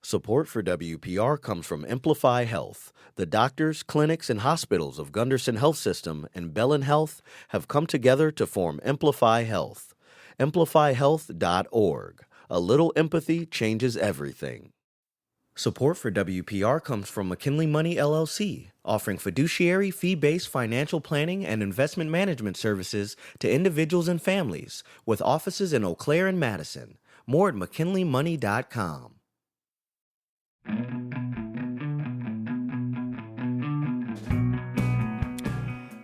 Support for WPR comes from Amplify Health. The doctors, clinics, and hospitals of Gunderson Health System and Bellin Health have come together to form Amplify Health. AmplifyHealth.org. A little empathy changes everything. Support for WPR comes from McKinley Money LLC, offering fiduciary fee-based financial planning and investment management services to individuals and families, with offices in Eau Claire and Madison. More at McKinleyMoney.com.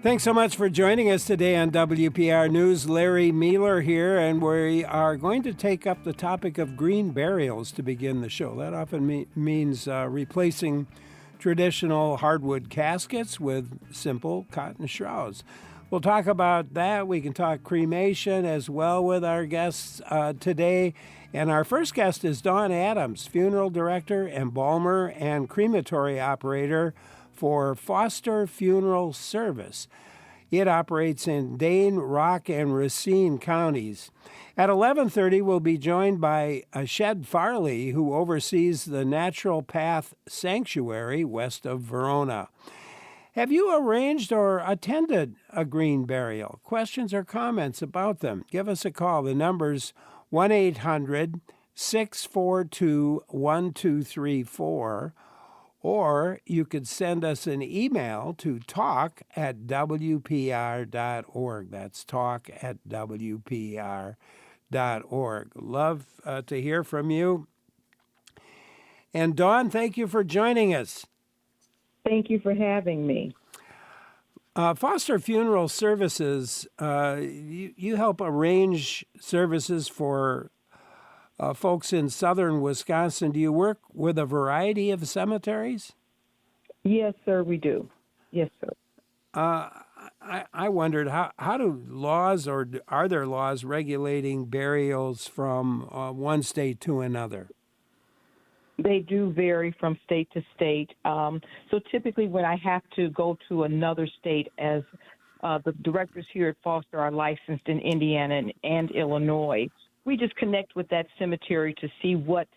Thanks so much for joining us today on WPR News. Larry Mealer here, and we are going to take up the topic of green burials to begin the show. That often means replacing traditional hardwood caskets with simple cotton shrouds. We'll talk about that. We can talk cremation as well with our guests today. And our first guest is Dawn Adams, funeral director, embalmer, and crematory operator for Foster Funeral Service. It operates in Dane, Rock, and Racine counties. At 11:30, we'll be joined by Shed Farley, who oversees the Natural Path Sanctuary west of Verona. Have you arranged or attended a green burial? Questions or comments about them? Give us a call. The number's 1-800-642-1234. Or you could send us an email to talk@wpr.org. That's talk@wpr.org. Love to hear from you. And Dawn, thank you for joining us. Thank you for having me. Foster Funeral Services, you help arrange services for folks in southern Wisconsin. Do you work with a variety of cemeteries? Yes, sir, we do. Yes, sir. I wondered, how do laws, or are there laws regulating burials from one state to another? They do vary from state to state. So typically when I have to go to another state, as the directors here at Foster are licensed in Indiana and Illinois, we just connect with that cemetery to see what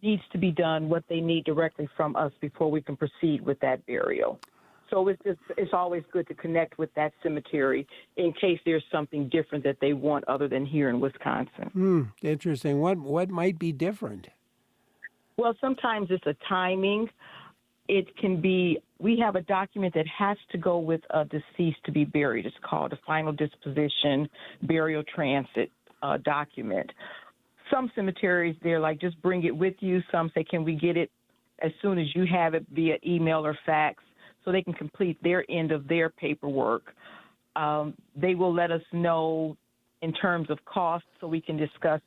needs to be done, what they need directly from us before we can proceed with that burial. So it's always good to connect with that cemetery in case there's something different that they want other than here in Wisconsin. Interesting. What might be different? Well, sometimes it's a timing. It can be, we have a document that has to go with a deceased to be buried. It's called a final disposition burial transit document. Some cemeteries, they're like, just bring it with you. Some say, can we get it as soon as you have it via email or fax, so they can complete their end of their paperwork. They will let us know in terms of cost so we can discuss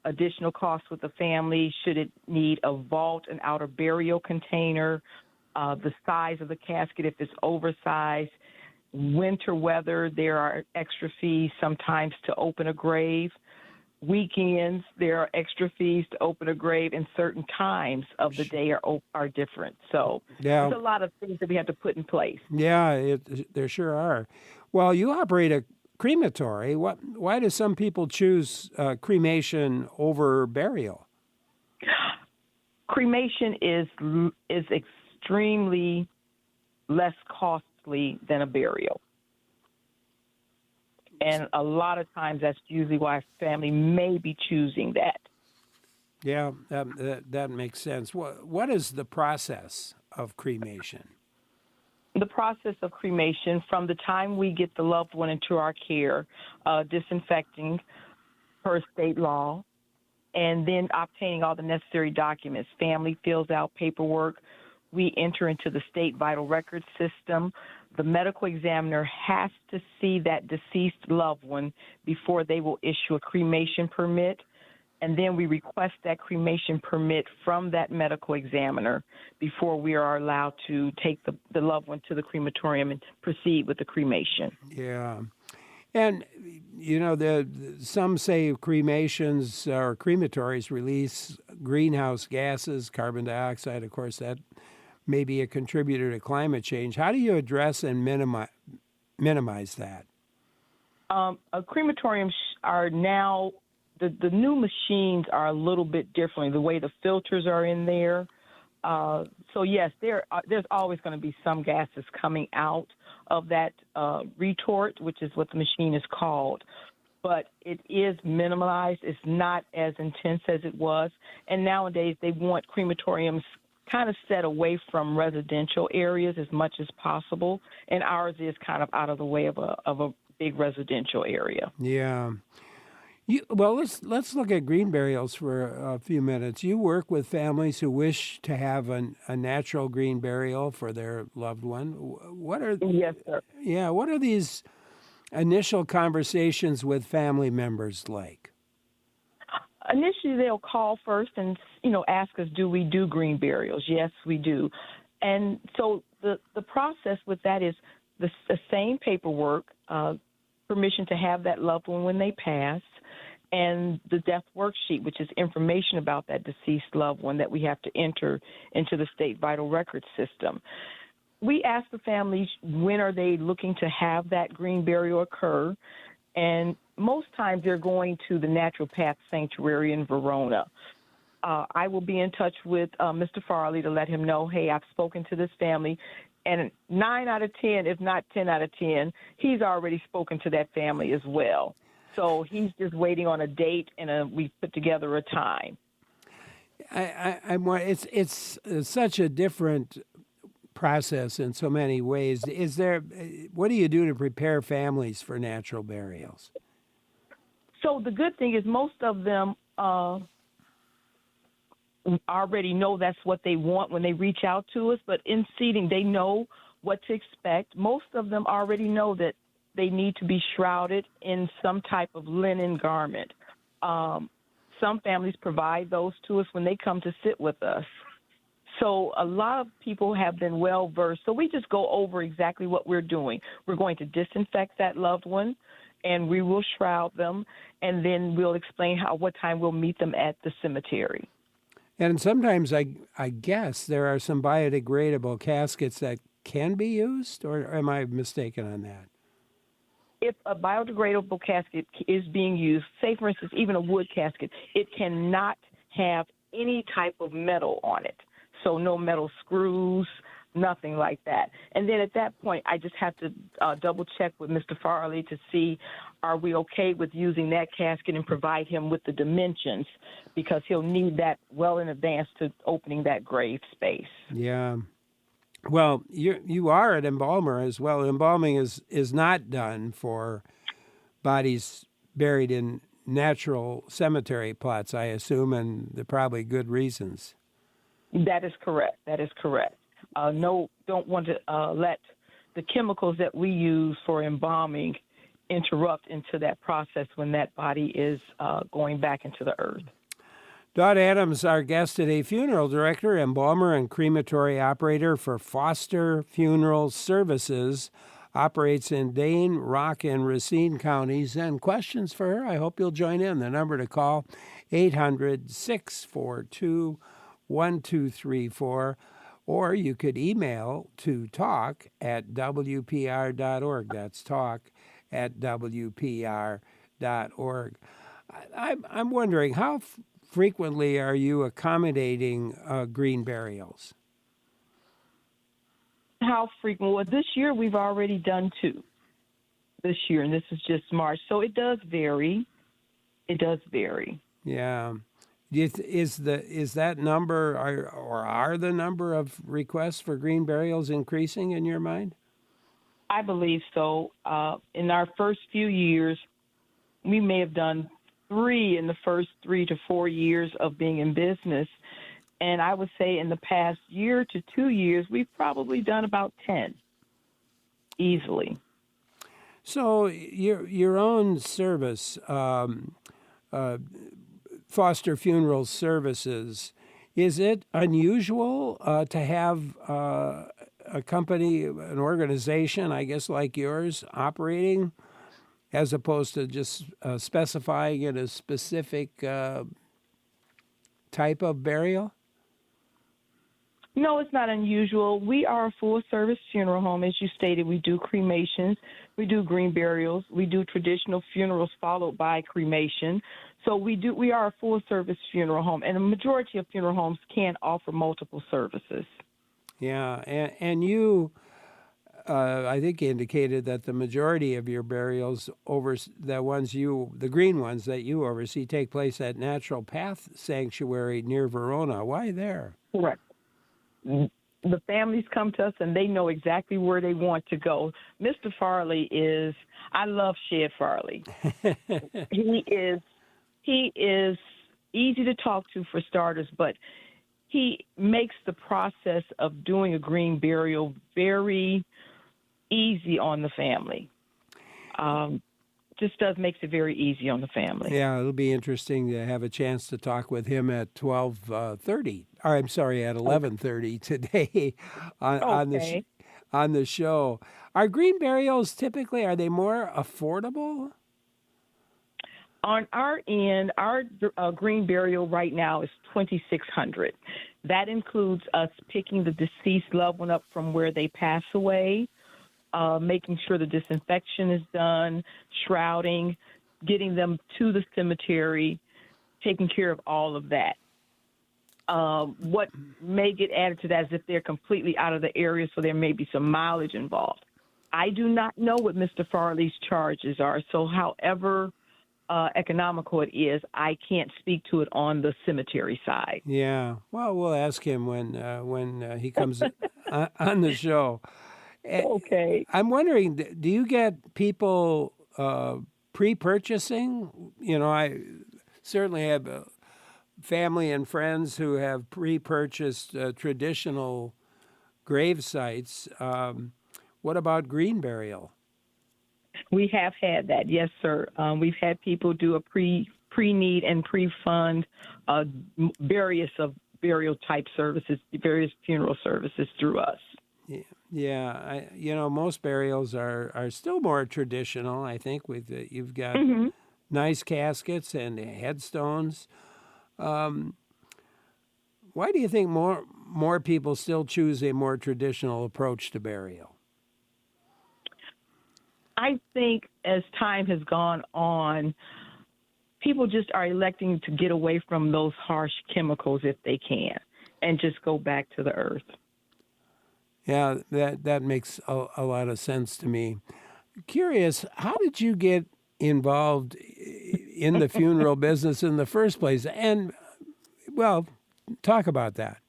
additional costs with the family. Should it need a vault, an outer burial container, the size of the casket if it's oversized. Winter weather, there are extra fees sometimes to open a grave. Weekends, there are extra fees to open a grave, and certain times of the day are different. So there's a lot of things that we have to put in place. Yeah, there sure are. Well, you operate a crematory. Why do some people choose cremation over burial? Cremation is extremely less costly than a burial. And a lot of times that's usually why a family may be choosing that. Yeah, that makes sense. What is the process of cremation? The process of cremation, from the time we get the loved one into our care, disinfecting per state law, and then obtaining all the necessary documents. Family fills out paperwork. We enter into the state vital records system. The medical examiner has to see that deceased loved one before they will issue a cremation permit. And then we request that cremation permit from that medical examiner before we are allowed to take the loved one to the crematorium and proceed with the cremation. Yeah. And, you know, some say cremations or crematories release greenhouse gases, carbon dioxide. Of course, that may be a contributor to climate change. How do you address and minimize that? Crematoriums are now the new machines are a little bit different. The way the filters are in there. So yes, there's always going to be some gases coming out of that retort, which is what the machine is called. But it is minimalized. It's not as intense as it was. And nowadays they want crematoriums kind of set away from residential areas as much as possible. And ours is kind of out of the way of a big residential area. Yeah. Well, let's look at green burials for a few minutes. You work with families who wish to have a natural green burial for their loved one. What are Yes, sir. Yeah, what are these initial conversations with family members like? Initially, they'll call first and ask us, do we do green burials? Yes, we do. And so the process with that is the same paperwork, permission to have that loved one when they pass, and the death worksheet, which is information about that deceased loved one that we have to enter into the state vital record system. We ask the families when are they looking to have that green burial occur, and most times they're going to the Natural Path Sanctuary in Verona. I will be in touch with Mr. Farley to let him know, hey, I've spoken to this family, and 9 out of 10, if not 10 out of 10, he's already spoken to that family as well. So he's just waiting on a date, and we put together a time. It's such a different process in so many ways. What do you do to prepare families for natural burials? So the good thing is most of them already know that's what they want when they reach out to us. But in seating, they know what to expect. Most of them already know that they need to be shrouded in some type of linen garment. Some families provide those to us when they come to sit with us. So a lot of people have been well versed. So we just go over exactly what we're doing. We're going to disinfect that loved one, and we will shroud them, and then we'll explain what time we'll meet them at the cemetery. And sometimes I guess there are some biodegradable caskets that can be used, or am I mistaken on that? If a biodegradable casket is being used, say, for instance, even a wood casket, it cannot have any type of metal on it. So no metal screws, nothing like that. And then at that point, I just have to double check with Mr. Farley to see, are we okay with using that casket and provide him with the dimensions, because he'll need that well in advance to opening that grave space. Yeah. Well, you are an embalmer as well. Embalming is not done for bodies buried in natural cemetery plots, I assume, and there are probably good reasons. That is correct. No, don't want to let the chemicals that we use for embalming interrupt into that process when that body is going back into the earth. Dawn Adams, our guest today, funeral director, embalmer, and crematory operator for Foster Funeral Services, operates in Dane, Rock, and Racine counties. And questions for her, I hope you'll join in. The number to call, 800-642-1234, or you could email to talk@wpr.org. That's talk@wpr.org. I'm wondering, how frequently are you accommodating green burials? How frequent? Well, this year we've already done 2 this year, and this is just March. So it does vary. Yeah. Is that number, or are the number of requests for green burials increasing in your mind? I believe so. In our first few years, we may have done 3 in the first 3 to 4 years of being in business. And I would say in the past year to 2 years, we've probably done about 10 easily. So your own service, Foster Funeral Services, is it unusual to have a company, an organization, I guess, like yours, operating, as opposed to just specifying in a specific type of burial? No, it's not unusual. We are a full-service funeral home. As you stated, we do cremations, we do green burials, we do traditional funerals followed by cremation. So we are a full-service funeral home, and a majority of funeral homes can offer multiple services. Yeah, and you, I think, indicated that the majority of your burials the green ones that you oversee, take place at Natural Path Sanctuary near Verona. Why there? Correct. The families come to us and they know exactly where they want to go. Mr. Farley I love Shed Farley. He is easy to talk to for starters, but he makes the process of doing a green burial very easy on the family. Makes it very easy on the family. Yeah, it'll be interesting to have a chance to talk with him at 12:30. Or I'm sorry, at 11:30 today on the show. Are green burials typically, are they more affordable? On our end, our green burial right now is $2,600. That includes us picking the deceased loved one up from where they pass away, making sure the disinfection is done, shrouding, getting them to the cemetery, taking care of all of that. What may get added to that is if they're completely out of the area, so there may be some mileage involved. I do not know what Mr. Farley's charges are, so however economical it is, I can't speak to it on the cemetery side. Yeah, well, we'll ask him when he comes on the show. Okay. I'm wondering, do you get people pre-purchasing? I certainly have family and friends who have pre-purchased traditional grave sites. What about green burial? We have had that, yes, sir. We've had people do a pre-need and pre-fund various of burial type services, various funeral services through us. Yeah. Most burials are still more traditional. I think you've got nice caskets and headstones. Why do you think more people still choose a more traditional approach to burial? I think as time has gone on, people just are electing to get away from those harsh chemicals if they can and just go back to the earth. Yeah, that makes a lot of sense to me. Curious, how did you get involved in the funeral business in the first place? And, well, talk about that.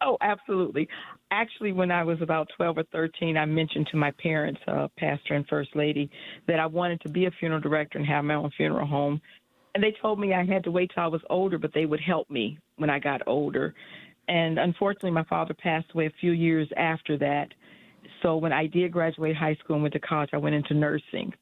Oh, absolutely. Actually, when I was about 12 or 13, I mentioned to my parents, pastor and first lady, that I wanted to be a funeral director and have my own funeral home. And they told me I had to wait till I was older, but they would help me when I got older. And unfortunately, my father passed away a few years after that. So when I did graduate high school and went to college, I went into nursing.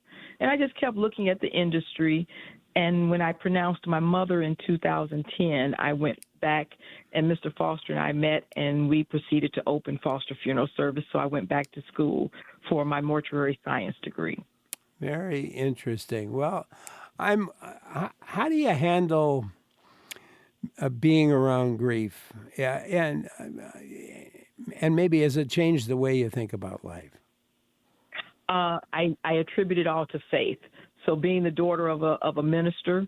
And I just kept looking at the industry. And when I pronounced my mother in 2010, I went back and Mr. Foster and I met and we proceeded to open Foster Funeral Service. So I went back to school for my mortuary science degree. Very interesting. Well, how do you handle being around grief? Yeah, and maybe has it changed the way you think about life? I attribute it all to faith. So being the daughter of a minister,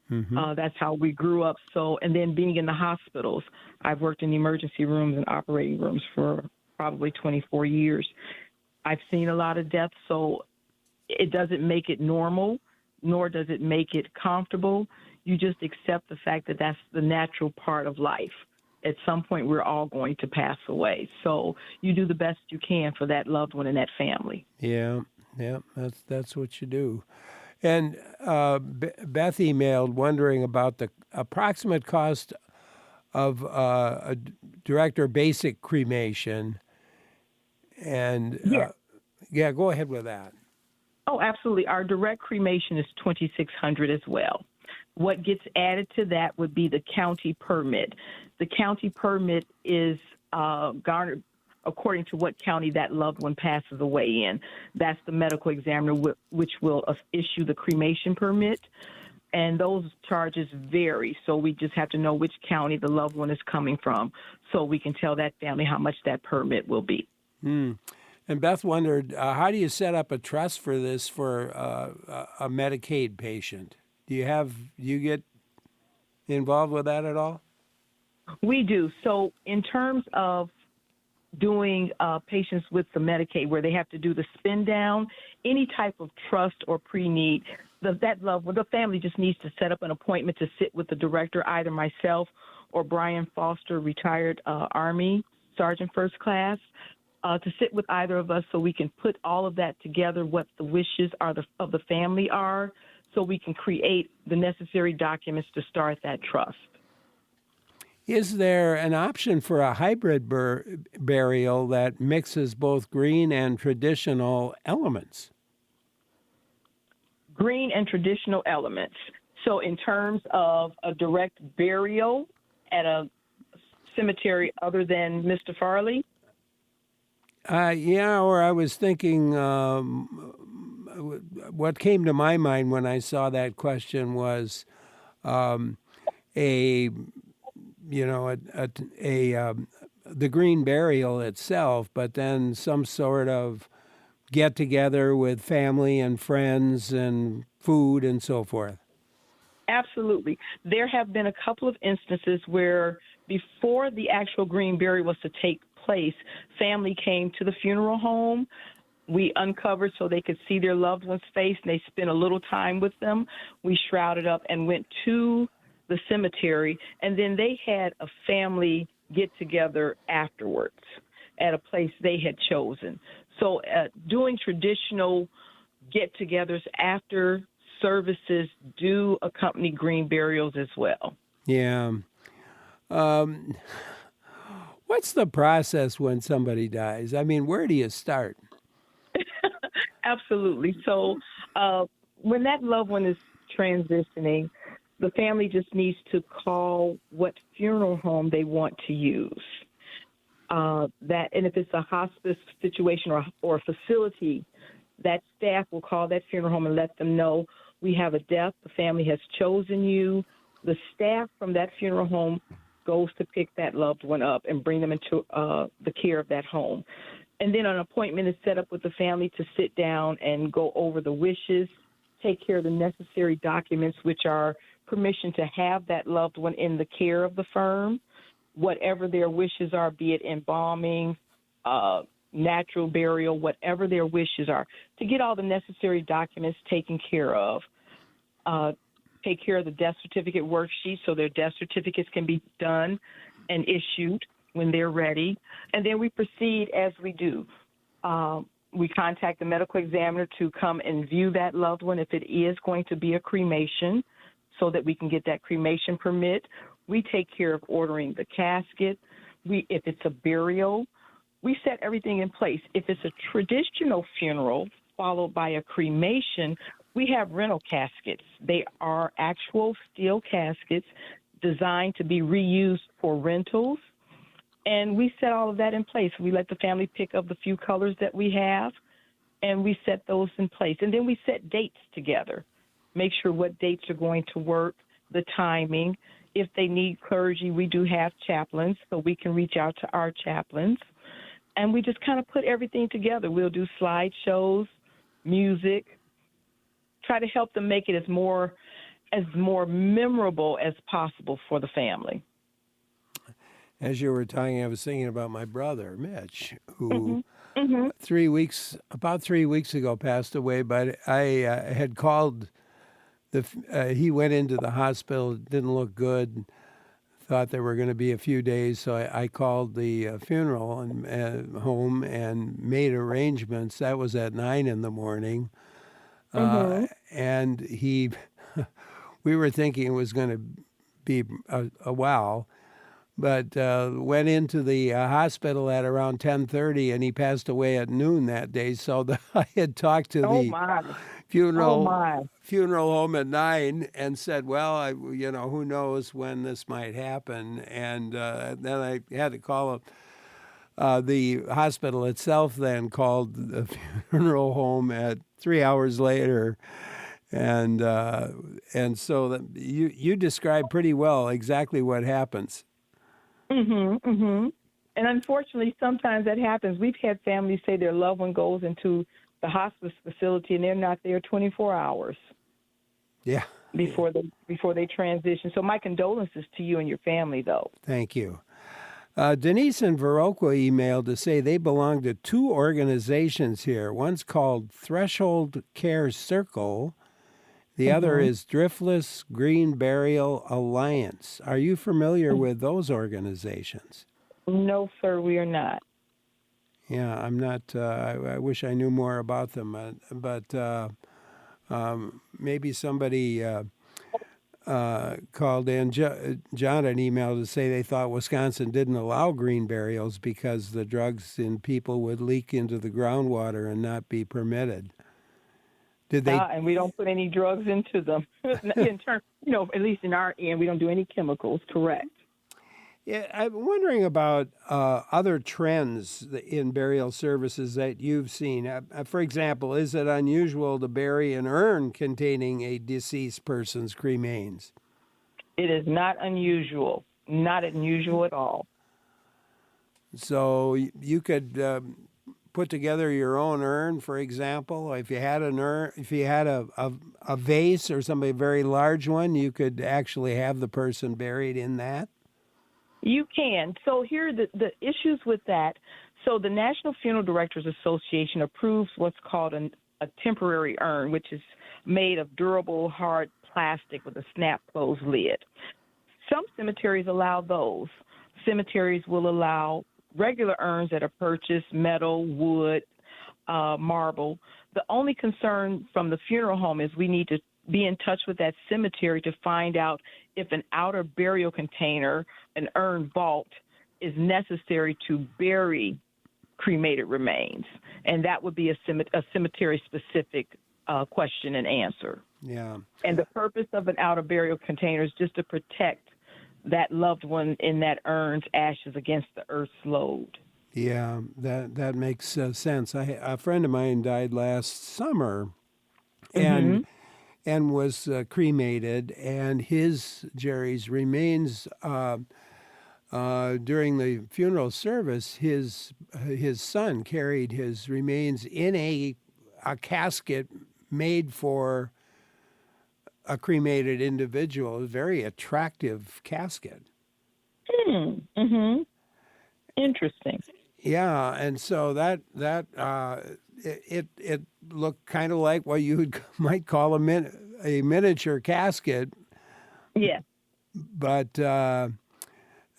that's how we grew up. So, and then being in the hospitals, I've worked in emergency rooms and operating rooms for probably 24 years. I've seen a lot of death, so it doesn't make it normal, nor does it make it comfortable. You just accept the fact that that's the natural part of life. At some point, we're all going to pass away. So you do the best you can for that loved one and that family. Yeah, that's what you do. And Beth emailed wondering about the approximate cost of a director basic cremation. And go ahead with that. Oh, absolutely. Our direct cremation is $2,600 as well. What gets added to that would be the county permit. The county permit is garnered according to what county that loved one passes away in. That's the medical examiner which will issue the cremation permit. and those charges vary. So we just have to know which county the loved one is coming from, so we can tell that family how much that permit will be. And Beth wondered, how do you set up a trust for this for a Medicaid patient? Do you get involved with that at all? We do. So in terms of doing patients with the Medicaid where they have to do the spin down, any type of trust or pre-need, that loved one, the family just needs to set up an appointment to sit with the director, either myself or Brian Foster, retired Army Sergeant First Class, to sit with either of us so we can put all of that together, what the wishes are of the family are, so we can create the necessary documents to start that trust. Is there an option for a hybrid burial that mixes both green and traditional elements? Green and traditional elements. So in terms of a direct burial at a cemetery other than Mr. Farley? Yeah, or I was thinking, what came to my mind when I saw that question was the green burial itself, but then some sort of get together with family and friends and food and so forth. Absolutely. There have been a couple of instances where before the actual green burial was to take place, family came to the funeral home. We uncovered so they could see their loved one's face, and they spent a little time with them. We shrouded up and went to the cemetery, and then they had a family get-together afterwards at a place they had chosen. So doing traditional get-togethers after services do accompany green burials as well. Yeah. What's the process when somebody dies? I mean, where do you start? Absolutely. So when that loved one is transitioning, the family just needs to call what funeral home they want to use. And if it's a hospice situation or a facility, that staff will call that funeral home and let them know we have a death, the family has chosen you. The staff from that funeral home goes to pick that loved one up and bring them into the care of that home. And then an appointment is set up with the family to sit down and go over the wishes, take care of the necessary documents, which are permission to have that loved one in the care of the firm, whatever their wishes are, be it embalming, natural burial, whatever their wishes are, to get all the necessary documents taken care of. Take care of the death certificate worksheet so their death certificates can be done and issued when they're ready. And then we proceed as we do. We contact the medical examiner to come and view that loved one if it is going to be a cremation so that we can get that cremation permit. We take care of ordering the casket. If it's a burial, we set everything in place. If it's a traditional funeral followed by a cremation, we have rental caskets. They are actual steel caskets designed to be reused for rentals. And we set all of that in place. We let the family pick up the few colors that we have, and we set those in place. And then we set dates together, make sure what dates are going to work, the timing. If they need clergy, we do have chaplains, so we can reach out to our chaplains. And we just kind of put everything together. We'll do slideshows, music, try to help them make it as more memorable as possible for the family. As you were talking, I was thinking about my brother, Mitch, who about 3 weeks ago passed away, but I had called, he went into the hospital, didn't look good, thought there were going to be a few days, so I called the funeral home and made arrangements. That was at 9 in the morning. And we were thinking it was going to be a while, but went into the hospital at around 10:30, and he passed away at noon that day. So I had talked to the funeral home at 9 and said, well, who knows when this might happen. And then I had to call the hospital itself, then called the funeral home at 3 hours later and so that you describe pretty well exactly what happens. And unfortunately, sometimes that happens. We've had families say their loved one goes into the hospice facility and they're not there 24 hours. Yeah. Before they transition. So my condolences to you and your family, though. Thank you. Denise and Viroqua emailed to say they belong to two organizations here. One's called Threshold Care Circle. The other is Driftless Green Burial Alliance. Are you familiar with those organizations? No, sir, we are not. Yeah, I'm not. I wish I knew more about them, but maybe somebody called in, John, an email to say they thought Wisconsin didn't allow green burials because the drugs in people would leak into the groundwater and not be permitted. Did they? And we don't put any drugs into them. In terms, at least in our end, we don't do any chemicals. Correct. Yeah, I'm wondering about other trends in burial services that you've seen. For example, is it unusual to bury an urn containing a deceased person's cremains? It is not unusual. Not unusual at all. So you could put together your own urn, for example. If you had an urn, if you had a vase or a very large one, you could actually have the person buried in that. You can. So here are the issues with that. So the National Funeral Directors Association approves what's called a temporary urn, which is made of durable, hard plastic with a snap-closed lid. Some cemeteries allow those. Cemeteries will allow regular urns that are purchased, metal, wood, marble. The only concern from the funeral home is we need to be in touch with that cemetery to find out if an outer burial container, an urn vault, is necessary to bury cremated remains. And that would be a cemetery-specific question and answer. Yeah. And the purpose of an outer burial container is just to protect that loved one in that urn's ashes against the earth's load. Yeah, that makes sense. A friend of mine died last summer, and was cremated, and Jerry's remains during the funeral service, his son carried his remains in a casket made for a cremated individual, a very attractive casket. Interesting. Yeah, and so that it looked kind of like what you might call a miniature casket. Yeah. But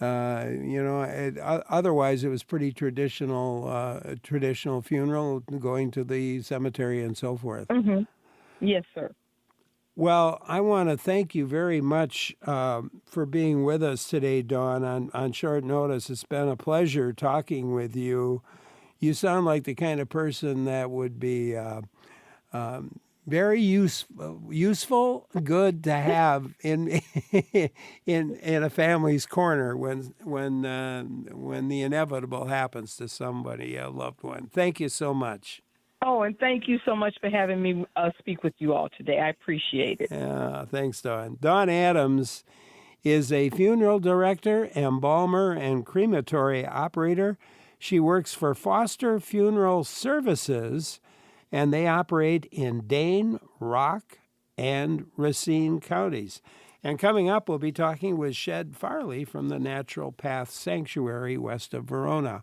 otherwise it was pretty traditional funeral, going to the cemetery and so forth. Yes, sir. Well, I want to thank you very much for being with us today, Dawn, on short notice. It's been a pleasure talking with you. You sound like the kind of person that would be very useful, good to have in a family's corner when the inevitable happens to somebody, a loved one. Thank you so much. Oh, and thank you so much for having me speak with you all today. I appreciate it. Yeah, thanks, Dawn. Dawn Adams is a funeral director, embalmer, and crematory operator. She works for Foster Funeral Services, and they operate in Dane, Rock, and Racine counties. And coming up, we'll be talking with Shed Farley from the Natural Path Sanctuary west of Verona.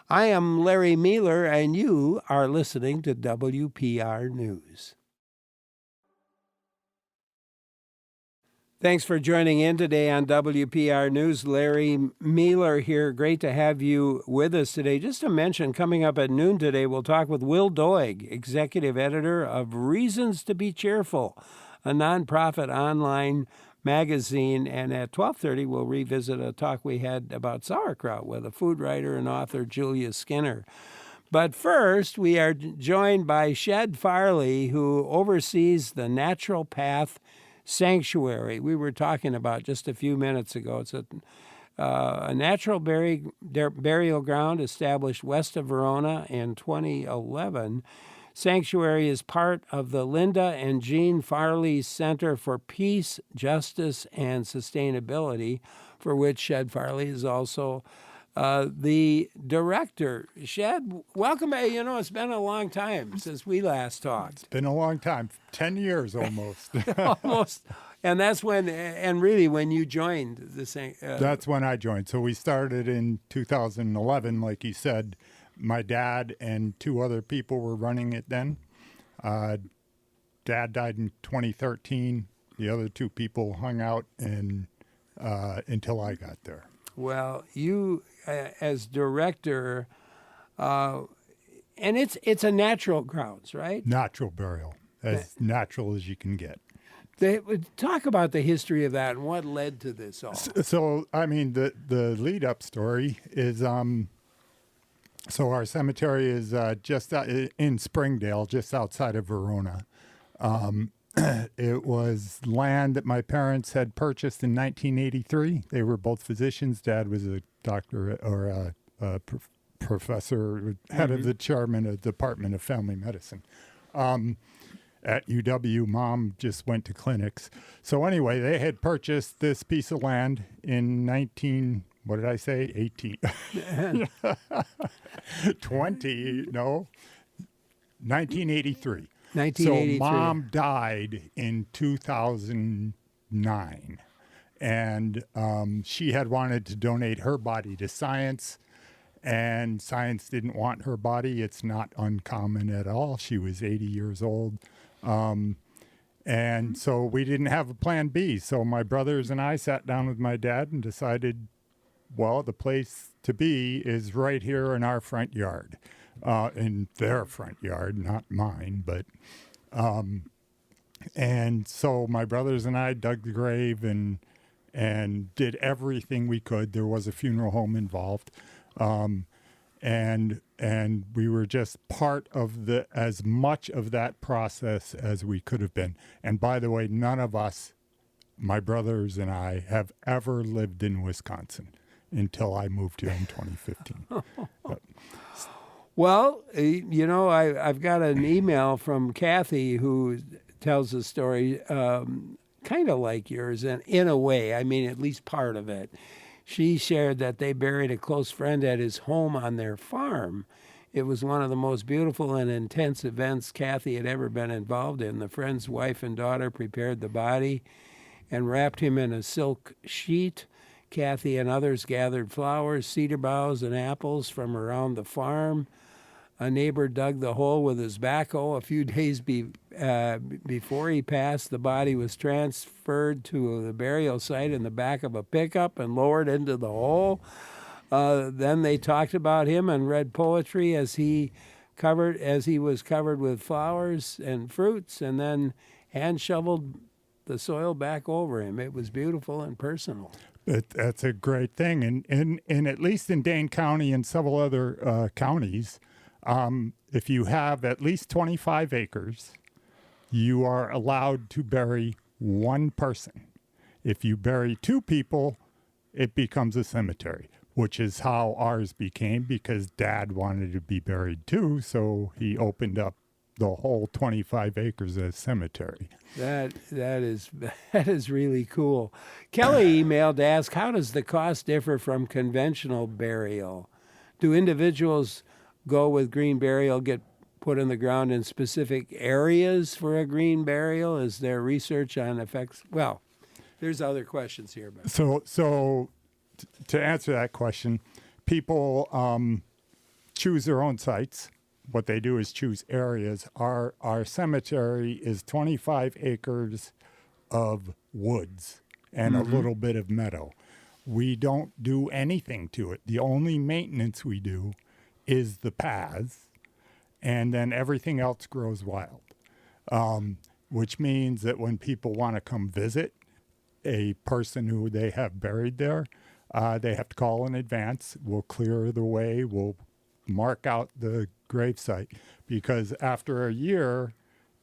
I am Larry Mealer, and you are listening to WPR News. Thanks for joining in today on WPR News. Larry Mealer here. Great to have you with us today. Just to mention, coming up at noon today, we'll talk with Will Doig, executive editor of Reasons to be Cheerful, a nonprofit online magazine. And at 12:30, we'll revisit a talk we had about sauerkraut with a food writer and author, Julia Skinner. But first, we are joined by Shed Farley, who oversees the Natural Path Sanctuary we were talking about just a few minutes ago. It's a natural burial ground established west of Verona in 2011. sanctuary is part of the Linda and Jean Farley Center for Peace, Justice, and Sustainability, for which Shed Farley is also the director. Shed, welcome. It's been a long time since we last talked. It's been a long time, 10 years almost. Almost. And that's when you joined the same. That's when I joined. So we started in 2011, like you said. My dad and two other people were running it then. Dad died in 2013. The other two people hung out until I got there. Well, you as director, and it's a natural grounds, right? Natural burial, as natural as you can get. Talk about the history of that and what led to this all. So I mean, the lead up story is so our cemetery is just in Springdale, just outside of Verona. It was land that my parents had purchased in 1983. They were both physicians. Dad was a doctor or a professor, head of the chairman of the Department of Family Medicine. At UW, Mom just went to clinics. So anyway, they had purchased this piece of land in 1983. So Mom died in 2009, and she had wanted to donate her body to science, and science didn't want her body. It's not uncommon at all. She was 80 years old. And so we didn't have a plan B. So my brothers and I sat down with my dad and decided, well, the place to be is right here in our front yard, in their front yard, not mine. But, and so my brothers and I dug the grave and did everything we could. There was a funeral home involved. And we were just part of as much of that process as we could have been. And by the way, none of us, my brothers and I, have ever lived in Wisconsin until I moved here in 2015. Well, I've got an email from Kathy who tells a story kind of like yours, and in a way, I mean, at least part of it. She shared that they buried a close friend at his home on their farm. It was one of the most beautiful and intense events Kathy had ever been involved in. The friend's wife and daughter prepared the body and wrapped him in a silk sheet. Kathy and others gathered flowers, cedar boughs, and apples from around the farm. A neighbor dug the hole with his backhoe. A few days before he passed, the body was transferred to the burial site in the back of a pickup and lowered into the hole. Then they talked about him and read poetry as he was covered with flowers and fruits, and then hand shoveled the soil back over him. It was beautiful and personal. That's a great thing, and at least in Dane County and several other counties. If you have at least 25 acres, you are allowed to bury one person. If you bury two people, it becomes a cemetery, which is how ours became because Dad wanted to be buried too, so he opened up the whole 25 acres as cemetery. That is really cool. Kelly emailed to ask, how does the cost differ from conventional burial? Do individuals go with green burial, get put in the ground in specific areas for a green burial? Is there research on effects? Well, there's other questions here. But. So to answer that question, people choose their own sites. What they do is choose areas. Our cemetery is 25 acres of woods and a little bit of meadow. We don't do anything to it. The only maintenance we do is the paths, and then everything else grows wild, which means that when people want to come visit a person who they have buried there, they have to call in advance. We'll clear the way. We'll mark out the gravesite, because after a year,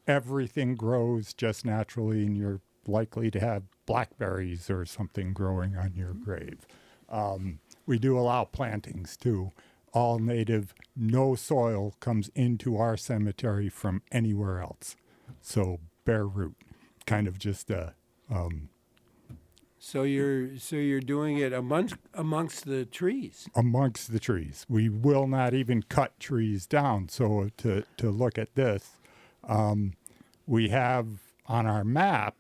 everything grows just naturally, and you're likely to have blackberries or something growing on your grave. We do allow plantings too. all native, no soil comes into our cemetery from anywhere else. So bare root, kind of just a So you're doing it amongst the trees. amongst the trees. We will not even cut trees down. So to look at this, we have on our map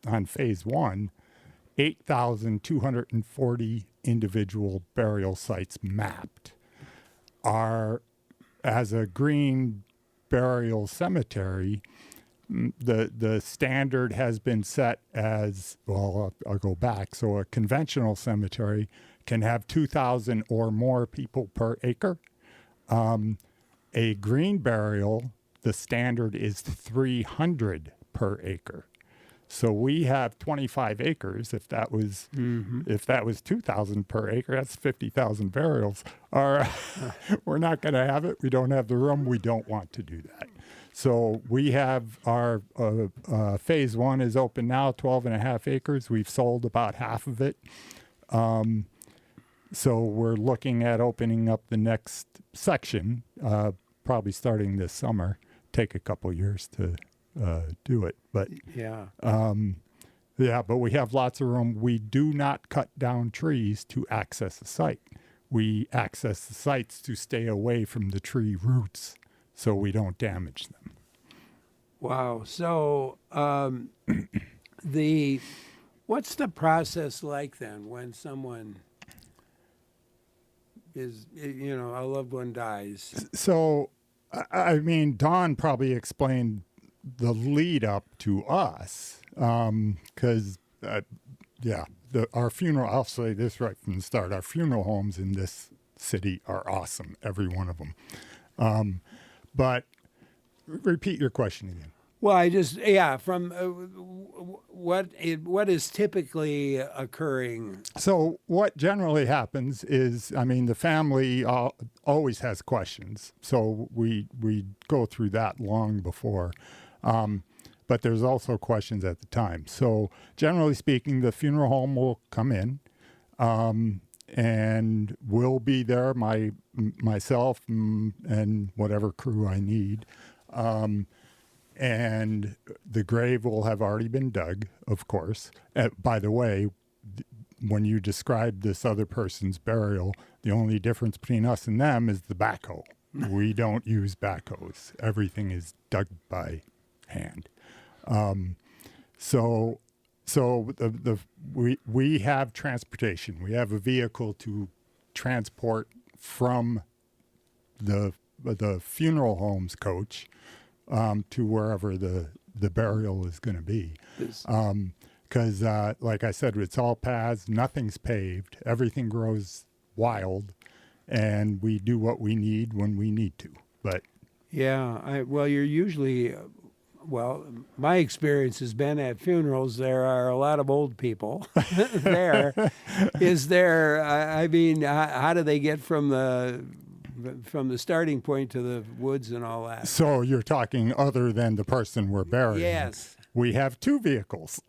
on phase 1, 8,240 individual burial sites mapped. As a green burial cemetery, the standard has been set as, well, I'll go back. So a conventional cemetery can have 2,000 or more people per acre. A green burial, the standard is 300 per acre. So we have 25 acres. If that was 2,000 per acre, that's 50,000 burials. We're not going to have it. We don't have the room. We don't want to do that. So we have our phase 1 is open now, 12 and a half acres. We've sold about half of it. So we're looking at opening up the next section, probably starting this summer. Take a couple years to do it. But Yeah. but we have lots of room. We do not cut down trees to access the site. We access the sites to stay away from the tree roots so we don't damage them. Wow. So what's the process like then when someone is, a loved one dies? So, I mean, Don probably explained the lead up to us because, our funeral, I'll say this right from the start, our funeral homes in this city are awesome, every one of them. But repeat your question again. Well, from what is typically occurring? So what generally happens is, the family always has questions. So we go through that long before. But there's also questions at the time. So generally speaking, the funeral home will come in and we'll be there, myself and whatever crew I need. And the grave will have already been dug, of course. By the way, when you describe this other person's burial, the only difference between us and them is the backhoe. We don't use backhoes. Everything is dug by hand. We have transportation. We have a vehicle to transport from the funeral home's coach to wherever the burial is going to be. Because, like I said, it's all paths, nothing's paved, everything grows wild, and we do what we need when we need to. But you're usually, my experience has been at funerals, there are a lot of old people there. Is there, how do they get from the starting point to the woods and all that? So you're talking other than the person we're burying. Yes. We have two vehicles.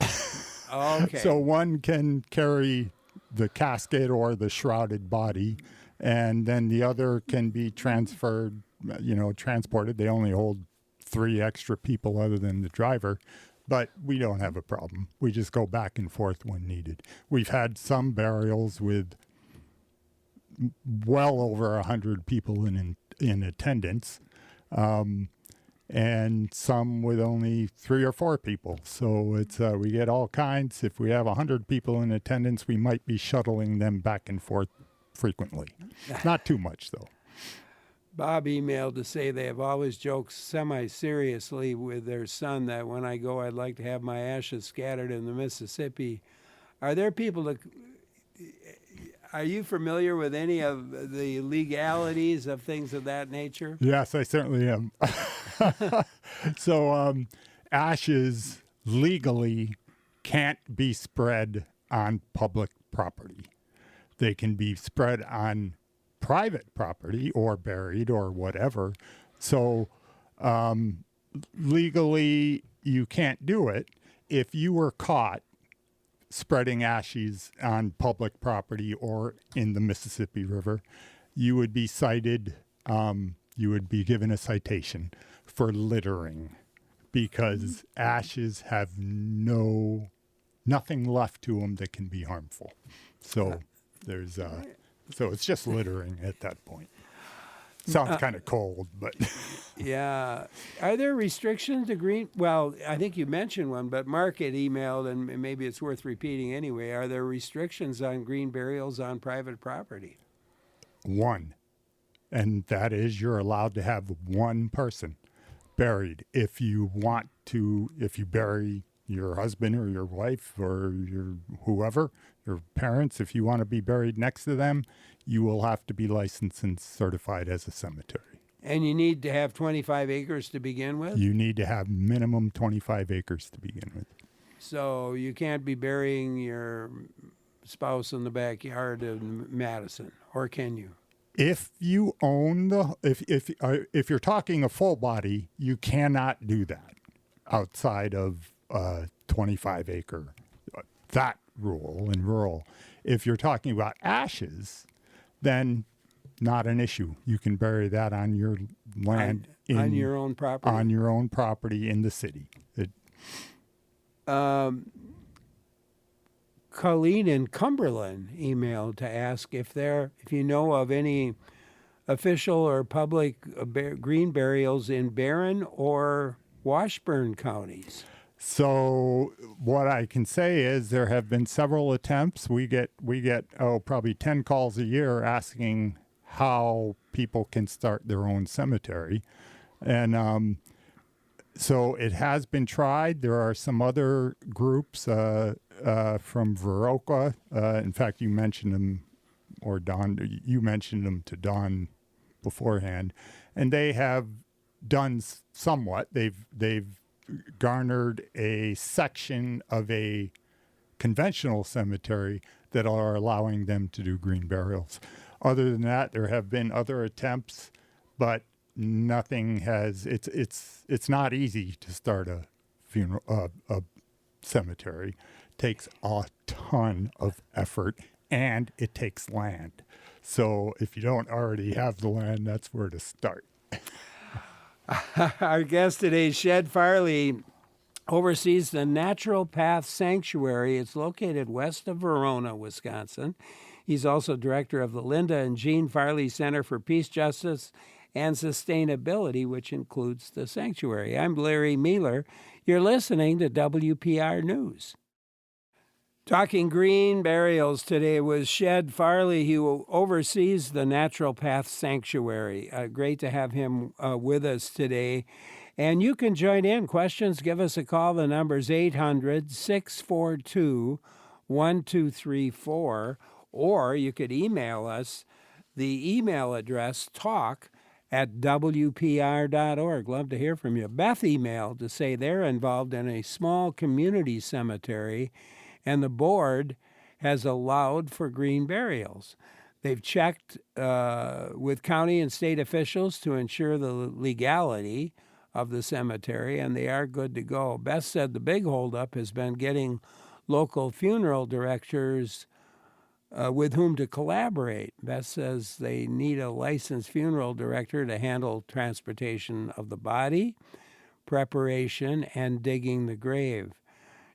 Okay. So one can carry the casket or the shrouded body, and then the other can be transported. They only hold 3 extra people other than the driver, but we don't have a problem. We just go back and forth when needed. We've had some burials with well over 100 people in attendance, and some with only 3 or 4 people. So it's we get all kinds. If we have 100 people in attendance, we might be shuttling them back and forth frequently. Not too much, though. Bob emailed to say they have always joked semi-seriously with their son that when I go, I'd like to have my ashes scattered in the Mississippi. Are there people that... Are you familiar with any of the legalities of things of that nature? Yes, I certainly am. So ashes legally can't be spread on public property. They can be spread on private property or buried or whatever. So legally, you can't do it. If you were caught spreading ashes on public property or in the Mississippi River, you would be cited, you would be given a citation for littering because ashes have nothing left to them that can be harmful. So so it's just littering at that point. Sounds kind of cold, but Yeah. Are there restrictions to green? Well, I think you mentioned one, but Mark had emailed, and maybe it's worth repeating anyway. Are there restrictions on green burials on private property? one, and that is you're allowed to have one person buried. If you bury your husband or your wife or your whoever, your parents, if you want to be buried next to them, you will have to be licensed and certified as a cemetery. And you need to have 25 acres to begin with? You need to have minimum 25 acres to begin with. So you can't be burying your spouse in the backyard in Madison, or can you? If you own if you're talking a full body, you cannot do that outside of 25 acre. That rule in rural. If you're talking about ashes, then not an issue. You can bury that on your land On your own property? On your own property in the city. Colleen in Cumberland emailed to ask if you know of any official or public green burials in Barron or Washburn counties. So what I can say is there have been several attempts. We get probably 10 calls a year asking how people can start their own cemetery. And so it has been tried. There are some other groups from Viroqua. In fact, you mentioned them, or Don, you mentioned them to Don beforehand. And they have done somewhat. They've garnered a section of a conventional cemetery that are allowing them to do green burials. Other than that, there have been other attempts, but nothing has. It's not easy to start a cemetery. It takes a ton of effort, and it takes land. So if you don't already have the land, that's where to start. Our guest today, Shed Farley, oversees the Natural Path Sanctuary. It's located west of Verona, Wisconsin. He's also director of the Linda and Jean Farley Center for Peace, Justice, and Sustainability, which includes the sanctuary. I'm Larry Mealer. You're listening to WPR News. Talking green burials today with Shed Farley, who oversees the Natural Path Sanctuary. Great to have him with us today. And you can join in. Questions, give us a call. The number's 800-642-1234. Or you could email us. The email address, talk@wpr.org. Love to hear from you. Beth emailed to say they're involved in a small community cemetery, and the board has allowed for green burials. They've checked with county and state officials to ensure the legality of the cemetery, and they are good to go. Beth said the big holdup has been getting local funeral directors with whom to collaborate. Beth says they need a licensed funeral director to handle transportation of the body, preparation, and digging the grave.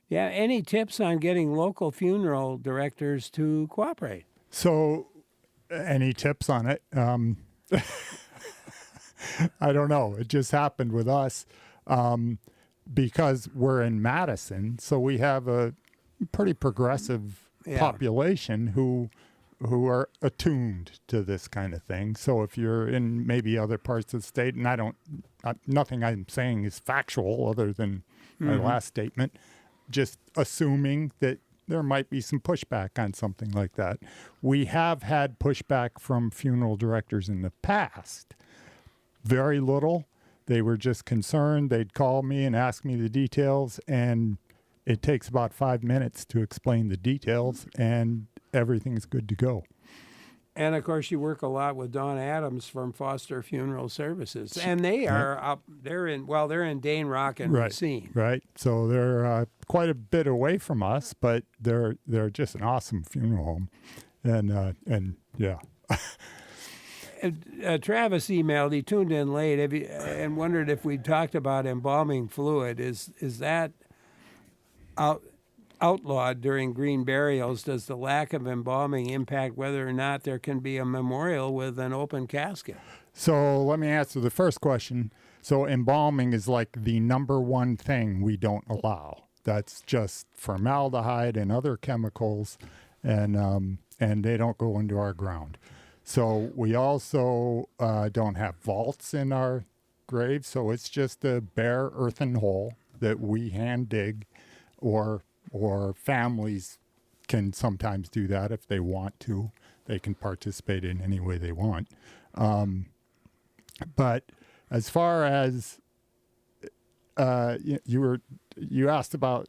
Yeah, any tips on getting local funeral directors to cooperate? So, any tips on it? I don't know. It just happened with us because we're in Madison, so we have a pretty progressive population who are attuned to this kind of thing. So if you're in maybe other parts of the state, and nothing I'm saying is factual other than my last statement, just assuming that there might be some pushback on something like that. We have had pushback from funeral directors in the past. Very little. They were just concerned. They'd call me and ask me the details, and it takes about 5 minutes to explain the details, and everything's good to go. And, of course, you work a lot with Dawn Adams from Foster Funeral Services. And they are up, they're in Dane Rock and Racine. Right. So they're quite a bit away from us, but they're just an awesome funeral home. And yeah. Travis emailed. He tuned in late and wondered if we talked about embalming fluid. Is that outlawed during green burials? Does the lack of embalming impact whether or not there can be a memorial with an open casket? So let me answer the first question. So embalming is like the number one thing we don't allow. That's just formaldehyde and other chemicals, and they don't go into our ground. So we also don't have vaults in our graves, so it's just a bare earthen hole that we hand dig, or families can sometimes do that if they want to. They can participate in any way they want. But as far as you asked about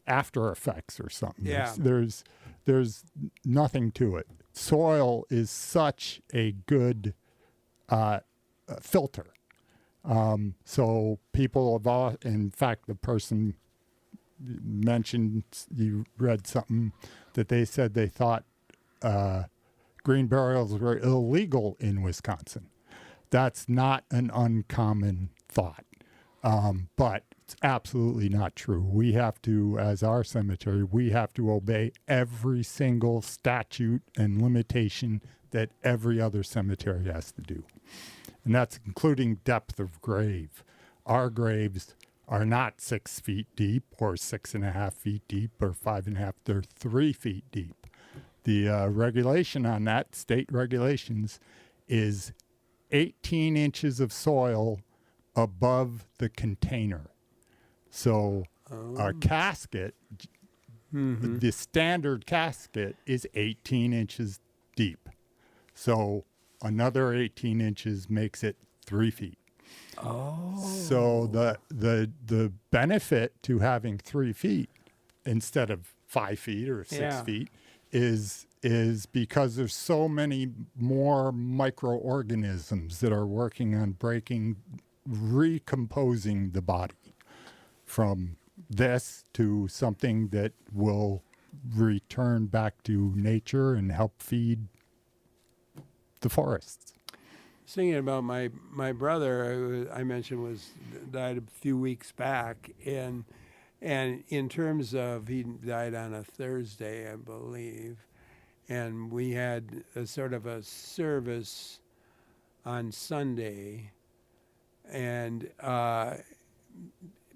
after effects or something. Yeah. There's nothing to it. Soil is such a good filter. So people have, in fact, the person mentioned, you read something that they said they thought green burials were illegal in Wisconsin. That's not an uncommon thought, but it's absolutely not true. We have to, as our cemetery, we have to obey every single statute and limitation that every other cemetery has to do. And that's including depth of grave. Our graves are not 6 feet deep or 6.5 feet deep or 5.5. They're 3 feet deep. The regulation on that, state regulations, is 18 inches of soil above the container. So our casket, the standard casket is 18 inches deep. So another 18 inches makes it 3 feet. Oh. So the benefit to having 3 feet instead of 5 feet or 6 feet is because there's so many more microorganisms that are working on recomposing the body from this to something that will return back to nature and help feed the forests. Thinking about my brother, I mentioned died a few weeks back, and in terms of, he died on a Thursday, I believe, and we had a sort of a service on Sunday, and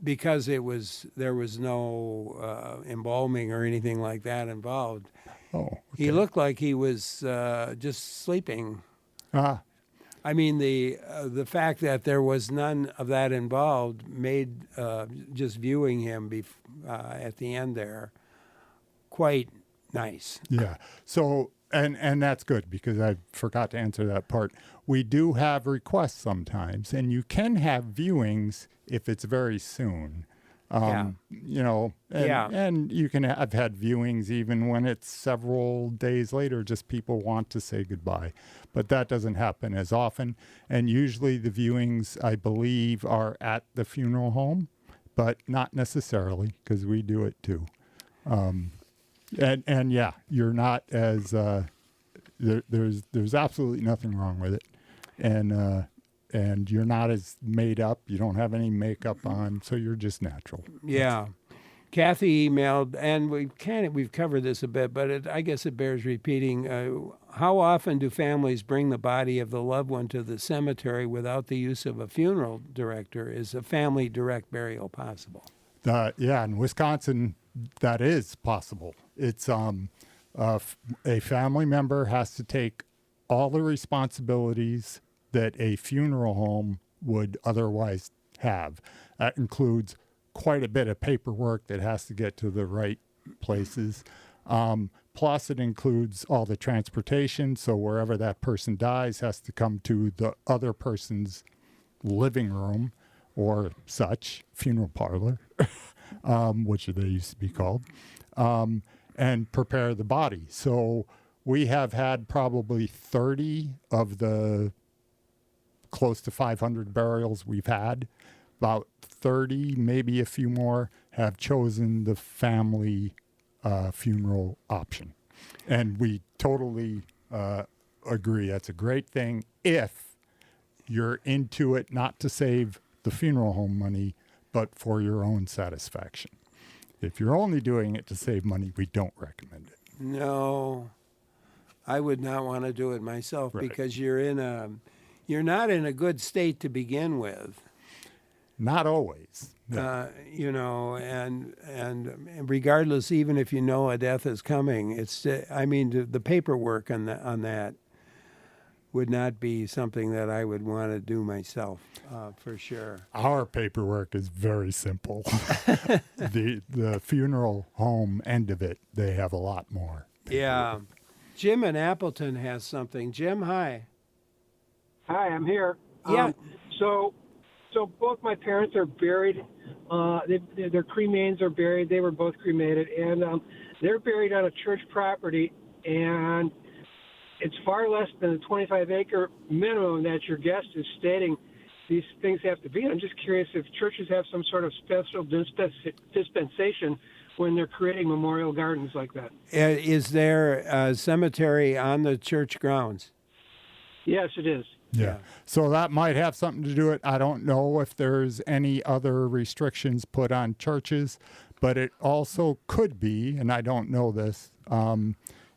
because there was no embalming or anything like that involved, he looked like he was just sleeping. I mean, the fact that there was none of that involved made just viewing him at the end there quite nice. Yeah. So, and that's good, because I forgot to answer that part. We do have requests sometimes, and you can have viewings if it's very soon. You know, and you can have had viewings even when it's several days later, just people want to say goodbye. But that doesn't happen as often. And usually the viewings, I believe, are at the funeral home, but not necessarily, because we do it too. And yeah, you're not as, there's absolutely nothing wrong with it. And you're not as made up. You don't have any makeup on, so you're just natural. Yeah. Kathy emailed, and we've covered this a bit, but I guess it bears repeating. How often do families bring the body of the loved one to the cemetery without the use of a funeral director? Is a family direct burial possible? Yeah, in Wisconsin, that is possible. It's a family member has to take all the responsibilities that a funeral home would otherwise have. That includes quite a bit of paperwork that has to get to the right places. Plus, it includes all the transportation. So wherever that person dies has to come to the other person's living room or such, funeral parlor, which they used to be called, and prepare the body. So we have had probably 30 of the close to 500 burials we've had. About 30, maybe a few more, have chosen the family funeral option. And we totally agree. That's a great thing if you're into it not to save the funeral home money, but for your own satisfaction. If you're only doing it to save money, we don't recommend it. No, I would not want to do it myself Right. because you're not in a good state to begin with. Not always. You know, and regardless, even if you know a death is coming, it's I mean the paperwork on that would not be something that I would want to do myself, for sure. Our paperwork is very simple. The funeral home end of it, they have a lot more. Yeah. Jim in Appleton has something. Jim, hi. Hi, I'm here. Yeah. So both my parents are buried. Their cremains are buried. They were both cremated, and they're buried on a church property, and it's far less than the 25-acre minimum that your guest is stating these things have to be. And I'm just curious if churches have some sort of special dispensation when they're creating memorial gardens like that. Is there a cemetery on the church grounds? Yes, it is. Yeah. So that might have something to do with it. I don't know if there's any other restrictions put on churches, but it also could be, and I don't know this,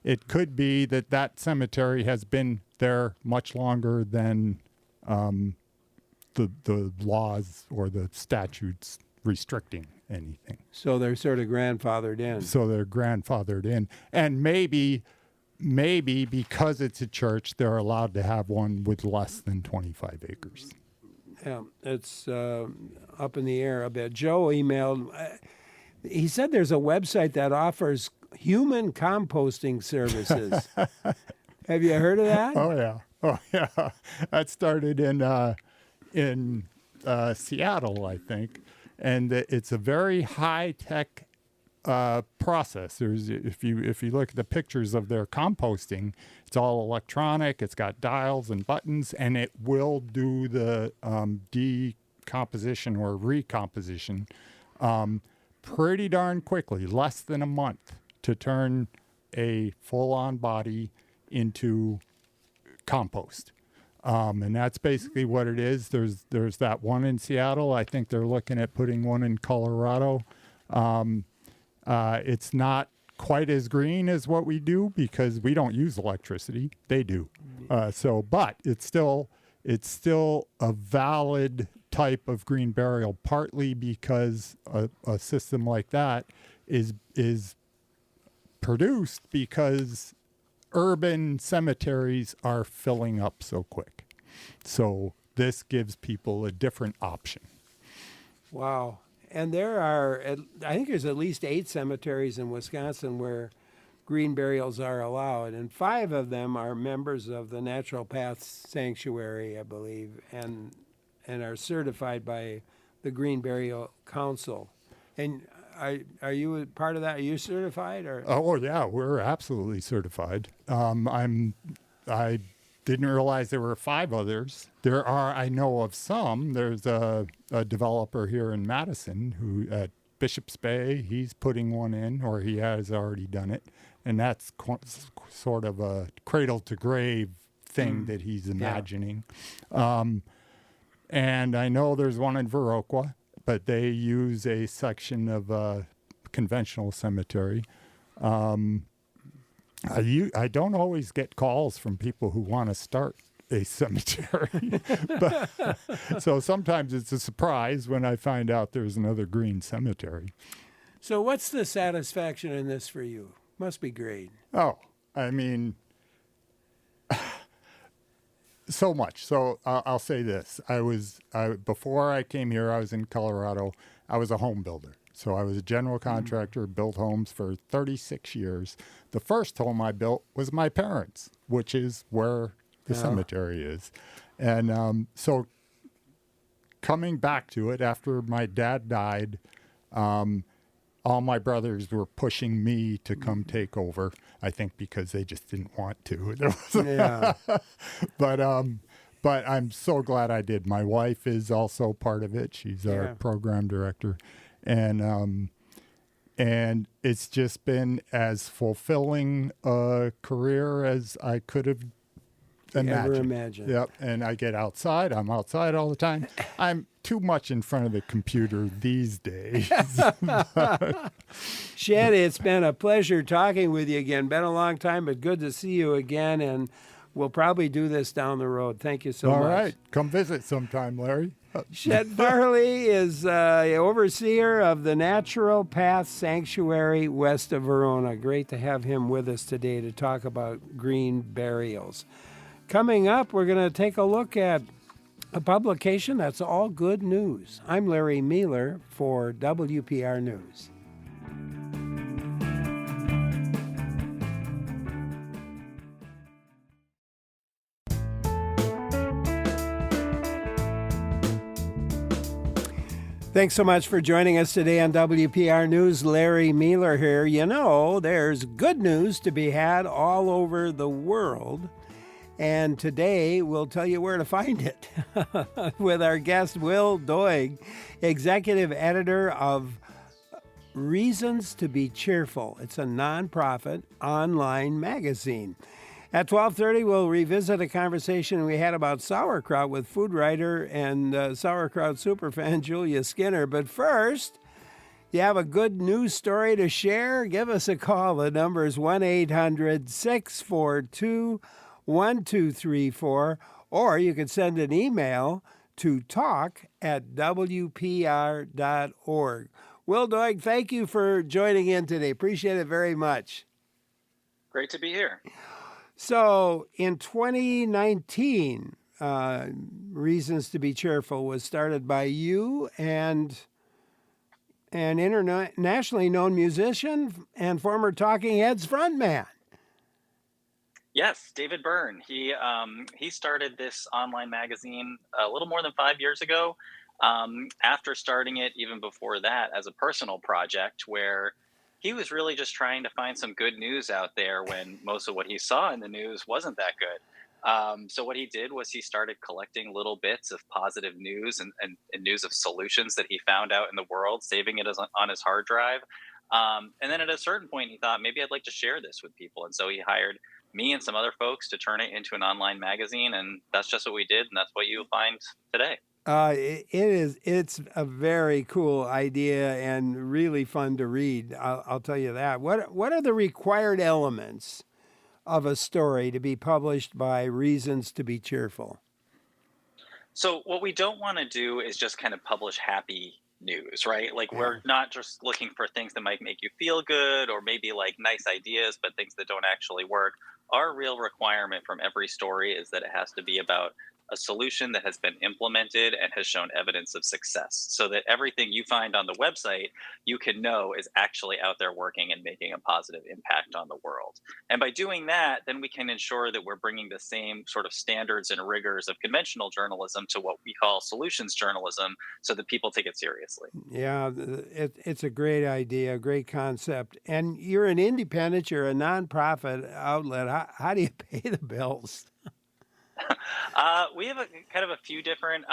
it could be that cemetery has been there much longer than the laws or the statutes restricting anything. So they're sort of grandfathered in. So they're grandfathered in. And maybe because it's a church, they're allowed to have one with less than 25 acres. Yeah, it's up in the air a bit. Joe emailed. He said there's a website that offers human composting services. Have you heard of that? Oh yeah. That started in Seattle, I think, and it's a very high tech process. If you look at the pictures of their composting, it's all electronic. It's got dials and buttons, and it will do the decomposition or recomposition pretty darn quickly, less than a month, to turn a full-on body into compost. And that's basically what it is. There's that one in Seattle. I think they're looking at putting one in Colorado. It's not quite as green as what we do because we don't use electricity. They do. But it's still a valid type of green burial, partly because a system like that is produced because urban cemeteries are filling up so quick. So this gives people a different option. Wow. And there are, I think there's at least 8 cemeteries in Wisconsin where green burials are allowed, and 5 of them are members of the Natural Paths Sanctuary, I believe, and are certified by the Green Burial Council. And are you a part of that? Are you certified? Or? Oh yeah, we're absolutely certified. I didn't realize there were 5 others. There are, I know of some. There's a developer here in Madison who at Bishop's Bay, he's putting one in, or he has already done it. And that's sort of a cradle to grave thing that he's imagining. Yeah. And I know there's one in Viroqua, but they use a section of a conventional cemetery. I don't always get calls from people who want to start a cemetery. So sometimes it's a surprise when I find out there's another green cemetery. So what's the satisfaction in this for you? Must be great. Oh, I mean, so much. So I'll say this. Before I came here, I was in Colorado. I was a home builder. So I was a general contractor, built homes for 36 years. The first home I built was my parents', which is where the cemetery is. And so coming back to it, after my dad died, all my brothers were pushing me to come take over, I think because they just didn't want to. But I'm so glad I did. My wife is also part of it. She's our program director. And it's just been as fulfilling a career as I could have ever imagine. Yep. And I get outside. I'm outside all the time. I'm too much in front of the computer these days. Shed, it's been a pleasure talking with you again. Been a long time, but good to see you again. And we'll probably do this down the road. Thank you so much. All right. Come visit sometime, Larry. Shed Farley is overseer of the Natural Path Sanctuary west of Verona. Great to have him with us today to talk about green burials. Coming up, we're going to take a look at a publication that's all good news. I'm Larry Mealer for WPR News. Thanks so much for joining us today on WPR News. Larry Mealer here. You know, there's good news to be had all over the world. And today we'll tell you where to find it with our guest, Will Doig, executive editor of Reasons to be Cheerful. It's a nonprofit online magazine. At 12:30, we'll revisit a conversation we had about sauerkraut with food writer and sauerkraut superfan Julia Skinner. But first, you have a good news story to share? Give us a call. The number is 1-800-642-1234, or you can send an email to talk@wpr.org. Will Doig, thank you for joining in today. Appreciate it very much. Great to be here. So in 2019, Reasons to be Cheerful was started by you and an internationally known musician and former Talking Heads frontman. Yes, David Byrne. He started this online magazine a little more than 5 years ago. After starting it, even before that, as a personal project where he was really just trying to find some good news out there when most of what he saw in the news wasn't that good. So what he did was he started collecting little bits of positive news and news of solutions that he found out in the world, saving it on his hard drive. And then at a certain point, he thought, maybe I'd like to share this with people. And so he hired me and some other folks to turn it into an online magazine. And that's just what we did. And that's what you'll find today. It's a very cool idea and really fun to read. I'll tell you that. What are the required elements of a story to be published by Reasons to be Cheerful? So what we don't want to do is just kind of publish happy news, right? Like we're not just looking for things that might make you feel good or maybe like nice ideas, but things that don't actually work. Our real requirement from every story is that it has to be about a solution that has been implemented and has shown evidence of success, so that everything you find on the website, you can know is actually out there working and making a positive impact on the world. And by doing that, then we can ensure that we're bringing the same sort of standards and rigors of conventional journalism to what we call solutions journalism, so that people take it seriously. Yeah, it's a great idea, a great concept. And you're an independent, you're a nonprofit outlet. How do you pay the bills? We have a few different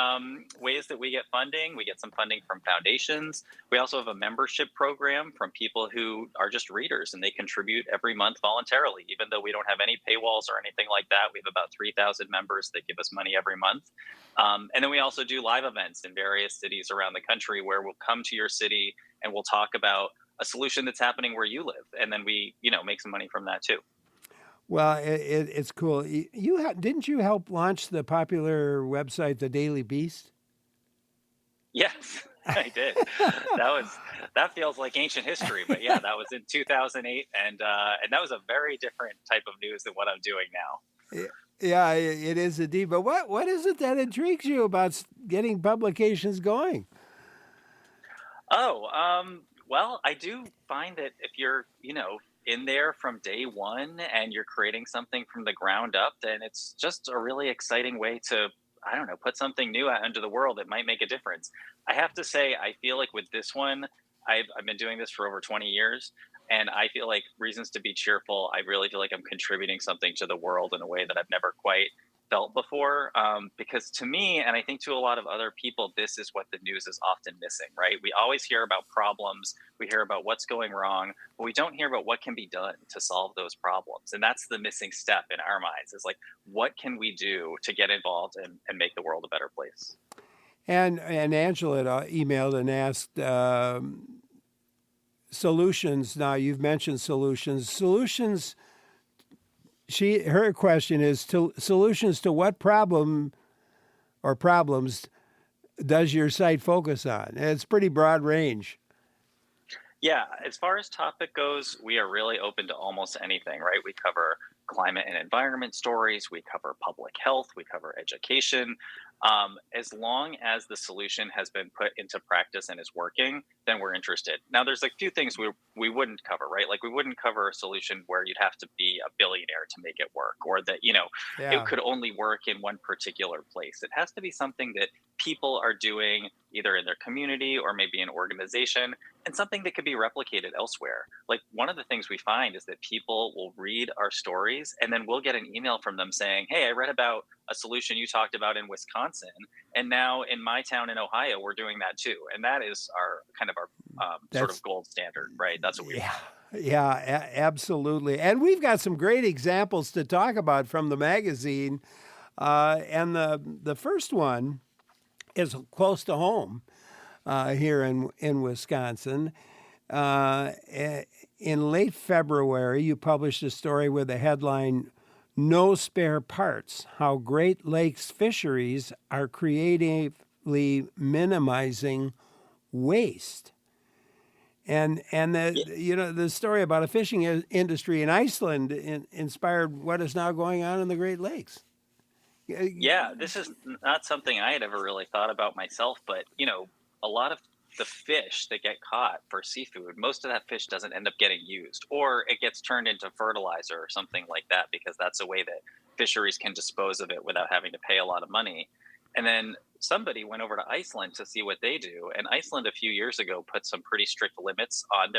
ways that we get funding. We get some funding from foundations. We also have a membership program from people who are just readers, and they contribute every month voluntarily, even though we don't have any paywalls or anything like that. We have about 3,000 members that give us money every month. And then we also do live events in various cities around the country where we'll come to your city and we'll talk about a solution that's happening where you live. And then we, make some money from that too. Well, it's cool. Didn't you help launch the popular website, The Daily Beast? Yes, I did. That feels like ancient history, but yeah, that was in 2008, and that was a very different type of news than what I'm doing now. Yeah, it is indeed. But what is it that intrigues you about getting publications going? Well, I do find that if you're, in there from day one and you're creating something from the ground up, then it's just a really exciting way to, put something new out into the world that might make a difference. I have to say, I feel like with this one, I've been doing this for over 20 years, and I feel like Reasons to be Cheerful, I really feel like I'm contributing something to the world in a way that I've never quite felt before. Because to me, and I think to a lot of other people, this is what the news is often missing, right? We always hear about problems, we hear about what's going wrong, but we don't hear about what can be done to solve those problems. And that's the missing step in our minds, is like, what can we do to get involved and make the world a better place? And Angela had emailed and asked solutions. Now you've mentioned solutions. Solutions. Her question is to solutions to what problem or problems does your site focus on? And it's pretty broad range. Yeah, as far as topic goes, we are really open to almost anything, right? We cover climate and environment stories, we cover public health, we cover education. As long as the solution has been put into practice and is working, then we're interested. Now, there's a few things we wouldn't cover, right? Like we wouldn't cover a solution where you'd have to be a billionaire to make it work, or that Yeah. it could only work in one particular place. It has to be something that people are doing either in their community or maybe an organization, and something that could be replicated elsewhere. Like one of the things we find is that people will read our stories and then we'll get an email from them saying, "Hey, I read about a solution you talked about in Wisconsin, and now in my town in Ohio, we're doing that too." And that is our kind of our sort That's of gold standard, right? That's what we yeah. want. Yeah, absolutely. And we've got some great examples to talk about from the magazine. And the first one is close to home here in Wisconsin. In late February, you published a story with the headline, "No Spare Parts, How Great Lakes Fisheries Are Creatively Minimizing Waste." And the story about a fishing industry in Iceland inspired what is now going on in the Great Lakes. Yeah, this is not something I had ever really thought about myself, but a lot of the fish that get caught for seafood, most of that fish doesn't end up getting used, or it gets turned into fertilizer or something like that, because that's a way that fisheries can dispose of it without having to pay a lot of money. And then somebody went over to Iceland to see what they do, and Iceland a few years ago put some pretty strict limits on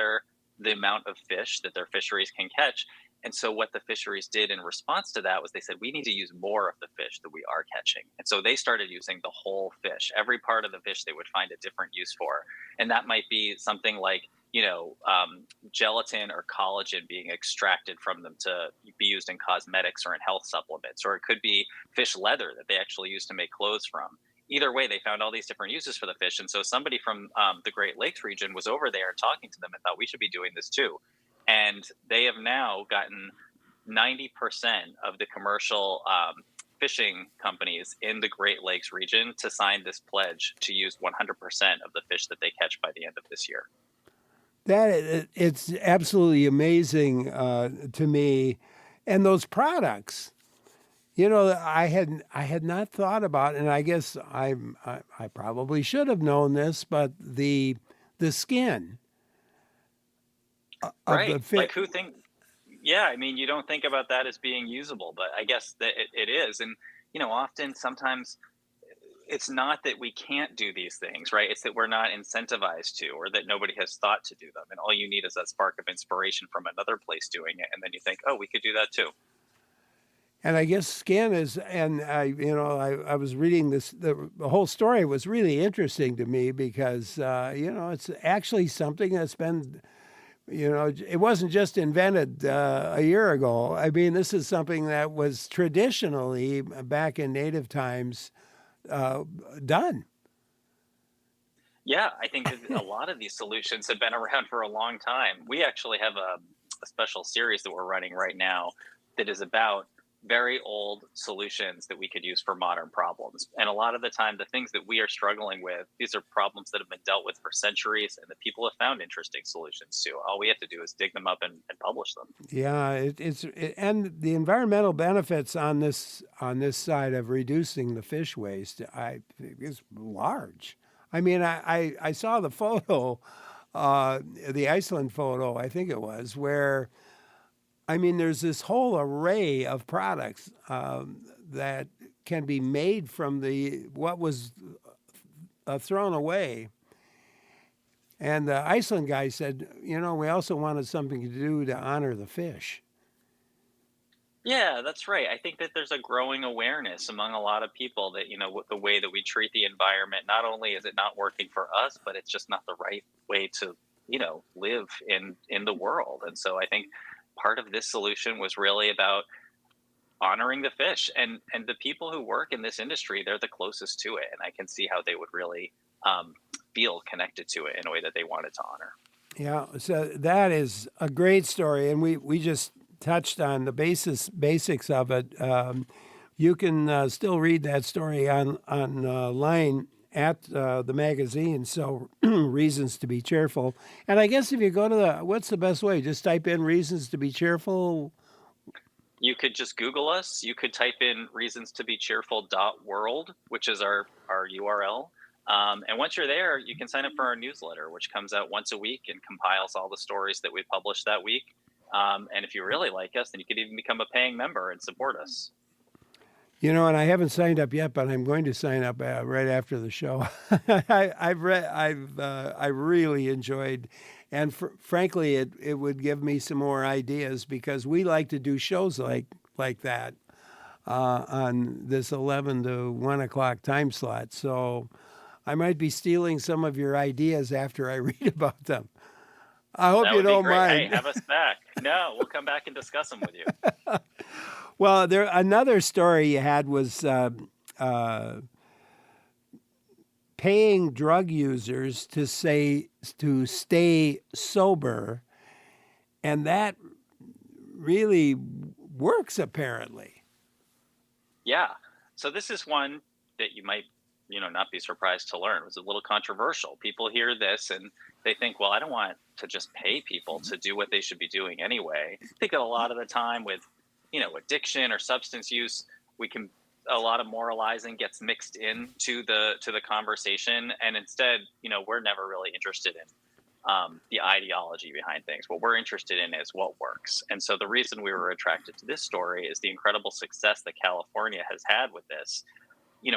the amount of fish that their fisheries can catch. And so what the fisheries did in response to that was they said, we need to use more of the fish that we are catching. And so they started using the whole fish, every part of the fish they would find a different use for. And that might be something like, gelatin or collagen being extracted from them to be used in cosmetics or in health supplements, or it could be fish leather that they actually use to make clothes from. Either way, they found all these different uses for the fish. And so somebody from the Great Lakes region was over there talking to them and thought we should be doing this too. And they have now gotten 90% of the commercial fishing companies in the Great Lakes region to sign this pledge to use 100% of the fish that they catch by the end of this year. It's absolutely amazing to me, and those products. I had not thought about, and I guess I probably should have known this, but the skin of right. the fish. Like who think? Yeah, I mean, you don't think about that as being usable, but I guess that it is. And often, sometimes it's not that we can't do these things, right? It's that we're not incentivized to, or that nobody has thought to do them. And all you need is that spark of inspiration from another place doing it, and then you think, oh, we could do that too. And I guess skin is, and I was reading this. The whole story was really interesting to me because it's actually something that's been, it wasn't just invented a year ago. I mean, this is something that was traditionally back in native times done. Yeah, I think that a lot of these solutions have been around for a long time. We actually have a special series that we're running right now that is about very old solutions that we could use for modern problems. And a lot of the time, the things that we are struggling with, these are problems that have been dealt with for centuries and that people have found interesting solutions to. All we have to do is dig them up and publish them. Yeah, and the environmental benefits on this side of reducing the fish waste, is large. I mean, I saw the photo, the Iceland photo, I think it was, where I mean, there's this whole array of products that can be made from what was thrown away. And the Iceland guy said, we also wanted something to do to honor the fish. Yeah, that's right. I think that there's a growing awareness among a lot of people that, the way that we treat the environment, not only is it not working for us, but it's just not the right way to, live in the world. And so I think part of this solution was really about honoring the fish, and the people who work in this industry, they're the closest to it, and I can see how they would really feel connected to it in a way that they wanted to honor. Yeah, so that is a great story, and we just touched on the basics of it. You can still read that story online at the magazine. So, reasons to be cheerful. And I guess if you go to what's the best way? Just type in reasons to be cheerful. You could just Google us. You could type in reasons to be cheerful.world, which is our URL. And once you're there, you can sign up for our newsletter, which comes out once a week and compiles all the stories that we publish that week. And if you really like us, then you could even become a paying member and support us. And I haven't signed up yet, but I'm going to sign up right after the show. I really enjoyed, and frankly, it would give me some more ideas because we like to do shows like that on this 11 to 1 o'clock time slot. So I might be stealing some of your ideas after I read about them. I hope you don't mind. Hey, have us back. No, we'll come back and discuss them with you. Well, another story you had was paying drug users to stay sober, and that really works apparently. Yeah. So this is one that you might, not be surprised to learn. It was a little controversial. People hear this and they think, well, I don't want to just pay people to do what they should be doing anyway. I think a lot of the time with, addiction or substance use, a lot of moralizing gets mixed into the conversation. And instead, we're never really interested in the ideology behind things. What we're interested in is what works. And so the reason we were attracted to this story is the incredible success that California has had with this.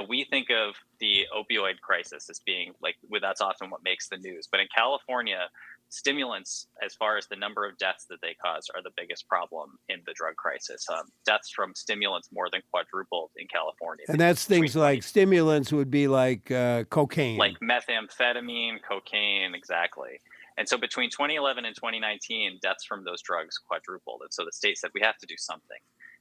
We think of the opioid crisis as being that's often what makes the news. But in California, stimulants, as far as the number of deaths that they cause, are the biggest problem in the drug crisis. Deaths from stimulants more than quadrupled in California. And that's things like stimulants would be like cocaine. Like methamphetamine, cocaine, exactly. And so between 2011 and 2019, deaths from those drugs quadrupled. And so the state said, we have to do something.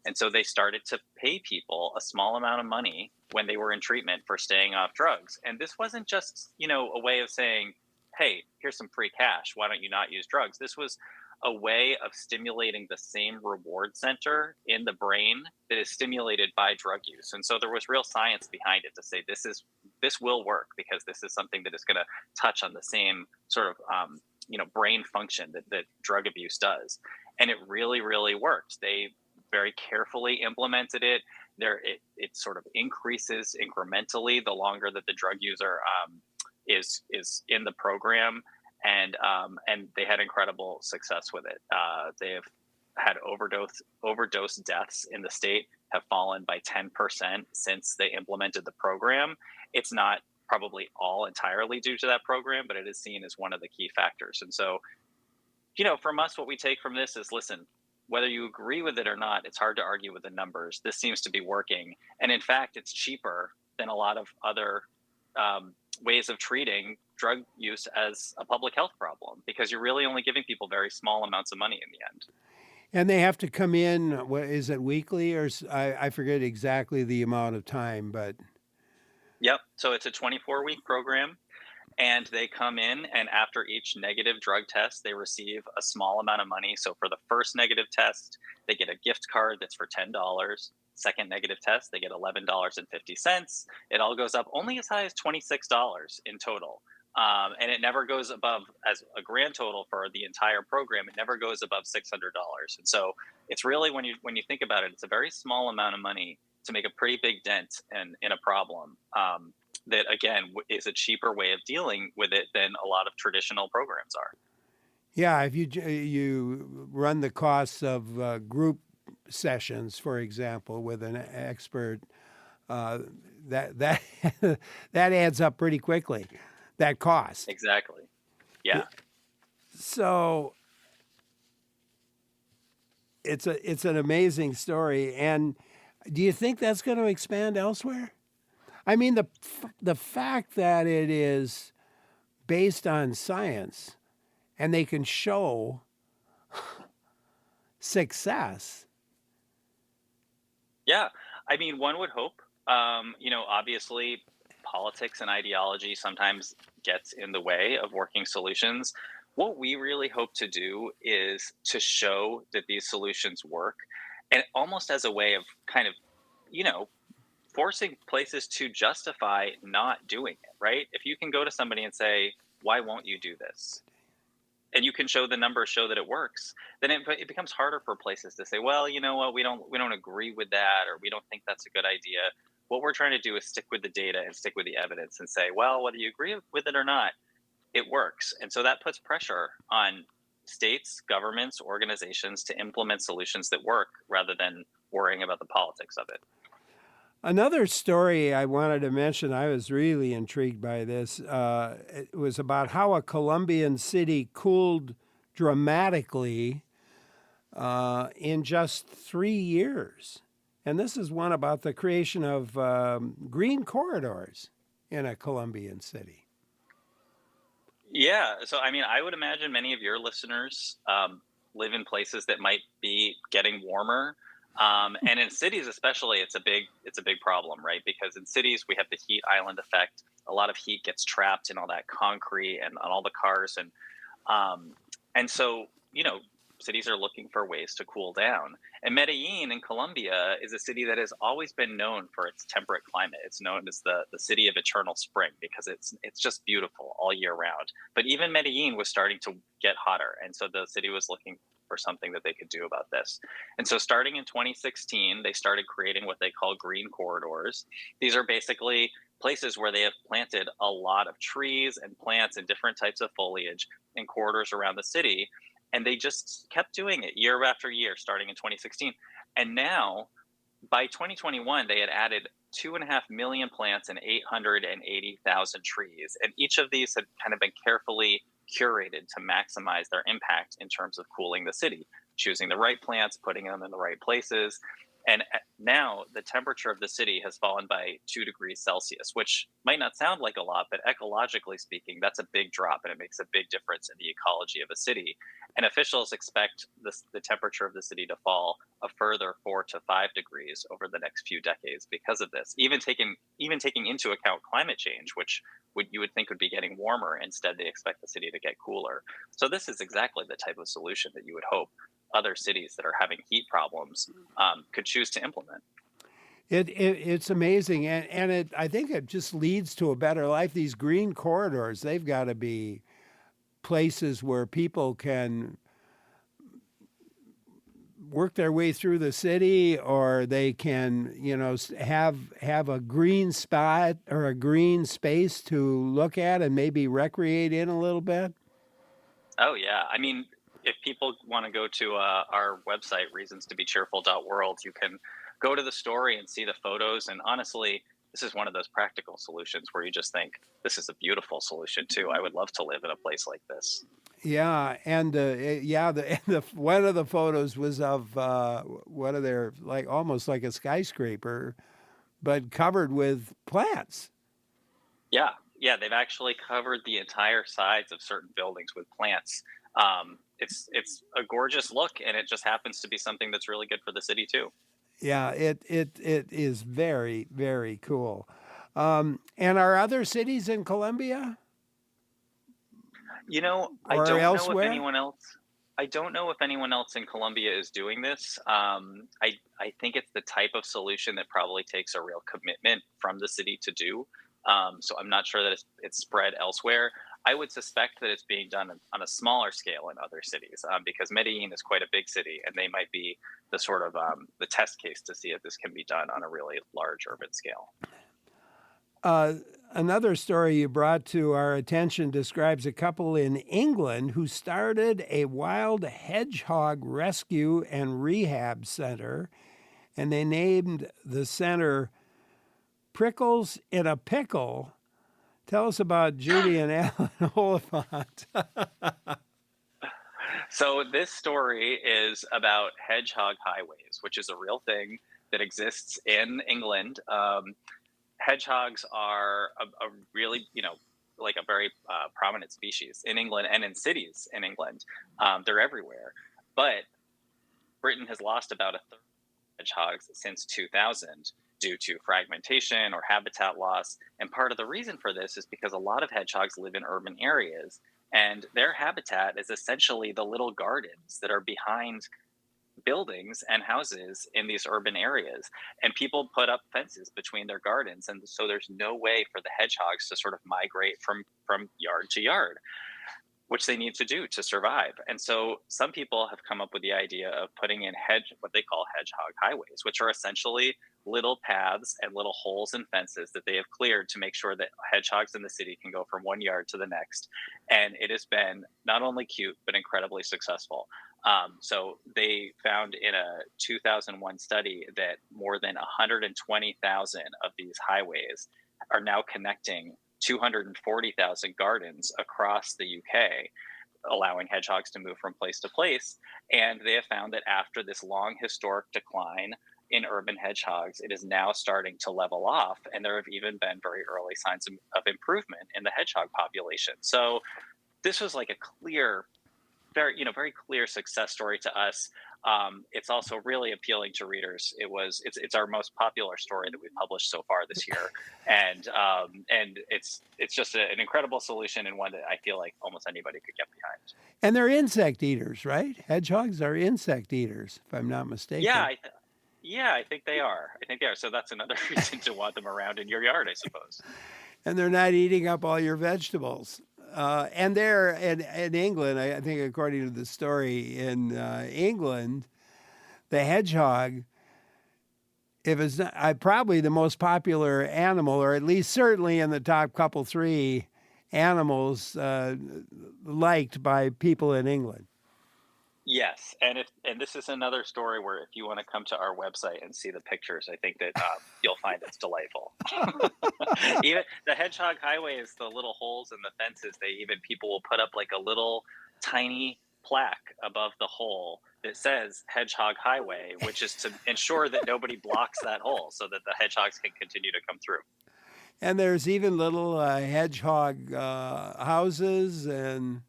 And so they started to pay people a small amount of money when they were in treatment for staying off drugs. And this wasn't just, a way of saying, hey, here's some free cash. Why don't you not use drugs? This was a way of stimulating the same reward center in the brain that is stimulated by drug use. And so there was real science behind it to say this will work because this is something that is going to touch on the same sort of brain function that drug abuse does. And it really, really worked. They very carefully implemented it. It sort of increases incrementally the longer that the drug user is in the program, and they had incredible success with it. They have had overdose deaths in the state have fallen by 10% since they implemented the program. It's not probably all entirely due to that program, but it is seen as one of the key factors. And so, from us, what we take from this is, listen, whether you agree with it or not, it's hard to argue with the numbers. This seems to be working. And in fact, it's cheaper than a lot of other ways of treating drug use as a public health problem, because you're really only giving people very small amounts of money in the end. And they have to come in, what is it, weekly? Or I forget exactly the amount of time, but... Yep. So it's a 24-week program. And they come in, and after each negative drug test, they receive a small amount of money. So for the first negative test, they get a gift card that's for $10. Second negative test, they get $11.50. It all goes up only as high as $26 in total. And it never goes above, as a grand total for the entire program, it never goes above $600. And so it's really, when you think about it, it's a very small amount of money to make a pretty big dent in a problem. That, again, is a cheaper way of dealing with it than a lot of traditional programs are. Yeah, if you run the costs of group sessions, for example, with an expert, that adds up pretty quickly, that cost. Exactly. Yeah. So it's an amazing story. And do you think that's going to expand elsewhere? I mean, the fact that it is based on science and they can show success. Yeah, I mean, one would hope. Obviously, politics and ideology sometimes gets in the way of working solutions. What we really hope to do is to show that these solutions work, and almost as a way of kind of, you know, forcing places to justify not doing it, right? If you can go to somebody and say, why won't you do this? And you can show the numbers show that it works, then it becomes harder for places to say, well, you know what, we don't agree with that, or we don't think that's a good idea. What we're trying to do is stick with the data and stick with the evidence and say, well, whether you agree with it or not, it works. And so that puts pressure on states, governments, organizations to implement solutions that work rather than worrying about the politics of it. Another story I wanted to mention, I was really intrigued by this. It was about how a Colombian city cooled dramatically in just 3 years. And this is one about the creation of green corridors in a Colombian city. Yeah. So, I mean, I would imagine many of your listeners live in places that might be getting warmer. And in cities, especially, it's a big problem, right? Because in cities, we have the heat island effect. A lot of heat gets trapped in all that concrete and on all the cars. And so, cities are looking for ways to cool down. And Medellin in Colombia is a city that has always been known for its temperate climate. It's known as the city of eternal spring because it's just beautiful all year round. But even Medellin was starting to get hotter. And so the city was looking for something that they could do about this. And so starting in 2016, they started creating what they call green corridors. These are basically places where they have planted a lot of trees and plants and different types of foliage in corridors around the city. And they just kept doing it year after year, starting in 2016. And now, by 2021, they had added 2.5 million plants and 880,000 trees. And each of these had kind of been carefully curated to maximize their impact in terms of cooling the city, choosing the right plants, putting them in the right places. And now the temperature of the city has fallen by 2 degrees Celsius, which might not sound like a lot, but ecologically speaking, that's a big drop and it makes a big difference in the ecology of a city. And officials expect the temperature of the city to fall a further 4 to 5 degrees over the next few decades because of this, even taking into account climate change, which you would think would be getting warmer. Instead, they expect the city to get cooler. So this is exactly the type of solution that you would hope other cities that are having heat problems could choose to implement. It's amazing, and I think it just leads to a better life. These green corridors, they've got to be places where people can work their way through the city, or they can, have a green spot or a green space to look at and maybe recreate in a little bit. Oh yeah, I mean, if people want to go to our website, reasonstobecheerful.world, you can go to the story and see the photos. And honestly, this is one of those practical solutions where you just think, this is a beautiful solution too. I would love to live in a place like this. Yeah, and the one of the photos was of one of their, like almost like a skyscraper, but covered with plants. Yeah, they've actually covered the entire sides of certain buildings with plants. It's a gorgeous look, and it just happens to be something that's really good for the city too. Yeah, it is very, very cool. And are other cities in Colombia? I Or don't elsewhere? know if anyone else. I don't know if anyone else in Colombia is doing this. I think it's the type of solution that probably takes a real commitment from the city to do. So I'm not sure that it's spread elsewhere. I would suspect that it's being done on a smaller scale in other cities because Medellin is quite a big city, and they might be the sort of the test case to see if this can be done on a really large urban scale. Another story you brought to our attention describes a couple in England who started a wild hedgehog rescue and rehab center, and they named the center Prickles in a Pickle. Tell us about Judy and Alan Oliphant. So this story is about hedgehog highways, which is a real thing that exists in England. Hedgehogs are a really, like a very prominent species in England and in cities in England. They're everywhere. But Britain has lost about a third of hedgehogs since 2000 due to fragmentation or habitat loss. And part of the reason for this is because a lot of hedgehogs live in urban areas, and their habitat is essentially the little gardens that are behind buildings and houses in these urban areas, and people put up fences between their gardens, and so there's no way for the hedgehogs to sort of migrate from yard to yard, which they need to do to survive. And so some people have come up with the idea of putting in what they call hedgehog highways, which are essentially little paths and little holes in fences that they have cleared to make sure that hedgehogs in the city can go from one yard to the next. And it has been not only cute, but incredibly successful. So they found in a 2001 study that more than 120,000 of these highways are now connecting 240,000 gardens across the UK, allowing hedgehogs to move from place to place. And they have found that after this long historic decline in urban hedgehogs, it is now starting to level off. And there have even been very early signs of improvement in the hedgehog population. So this was like a clear, very clear success story to us. It's also really appealing to readers. It's our most popular story that we've published so far this year, and it's just an incredible solution, and one that I feel like almost anybody could get behind. And they're insect eaters, right? Hedgehogs are insect eaters, if I'm not mistaken. Yeah, I think they are. So that's another reason to want them around in your yard, I suppose. And they're not eating up all your vegetables. And they're in England, I think, according to the story, in England, the hedgehog, if it's not, probably the most popular animal, or at least certainly in the top couple three animals liked by people in England. Yes, and this is another story where if you want to come to our website and see the pictures, I think that you'll find it's delightful. Even the hedgehog highways, the little holes in the fences, people will put up like a little tiny plaque above the hole that says hedgehog highway, which is to ensure that nobody blocks that hole so that the hedgehogs can continue to come through. And there's even little hedgehog houses and...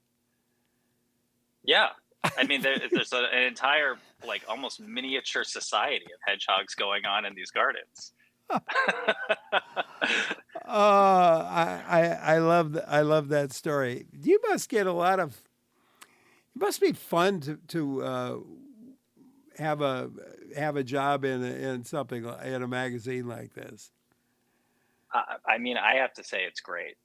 Yeah. I mean, there's an entire, like, almost miniature society of hedgehogs going on in these gardens. I love that story. You must get a lot of. It must be fun to have a job in something in a magazine like this. I mean, I have to say it's great.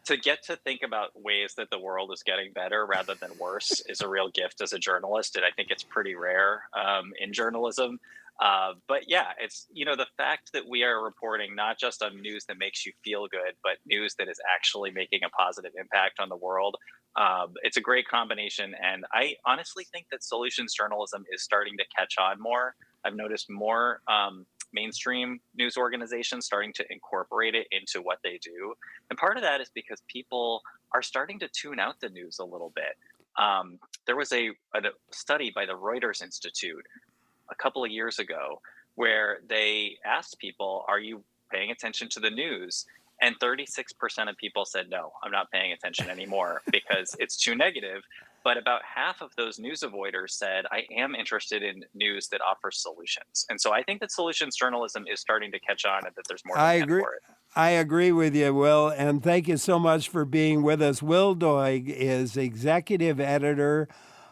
To get to think about ways that the world is getting better rather than worse is a real gift as a journalist, and I think it's pretty rare in journalism. But yeah, it's the fact that we are reporting not just on news that makes you feel good, but news that is actually making a positive impact on the world. It's a great combination, and I honestly think that solutions journalism is starting to catch on more. I've noticed more mainstream news organizations starting to incorporate it into what they do. And part of that is because people are starting to tune out the news a little bit. There was a study by the Reuters Institute a couple of years ago where they asked people, are you paying attention to the news? And 36% of people said, no, I'm not paying attention anymore because it's too negative. But about half of those news avoiders said, I am interested in news that offers solutions. And so I think that solutions journalism is starting to catch on and that there's more demand for it. I agree with you, Will, and thank you so much for being with us. Will Doig is executive editor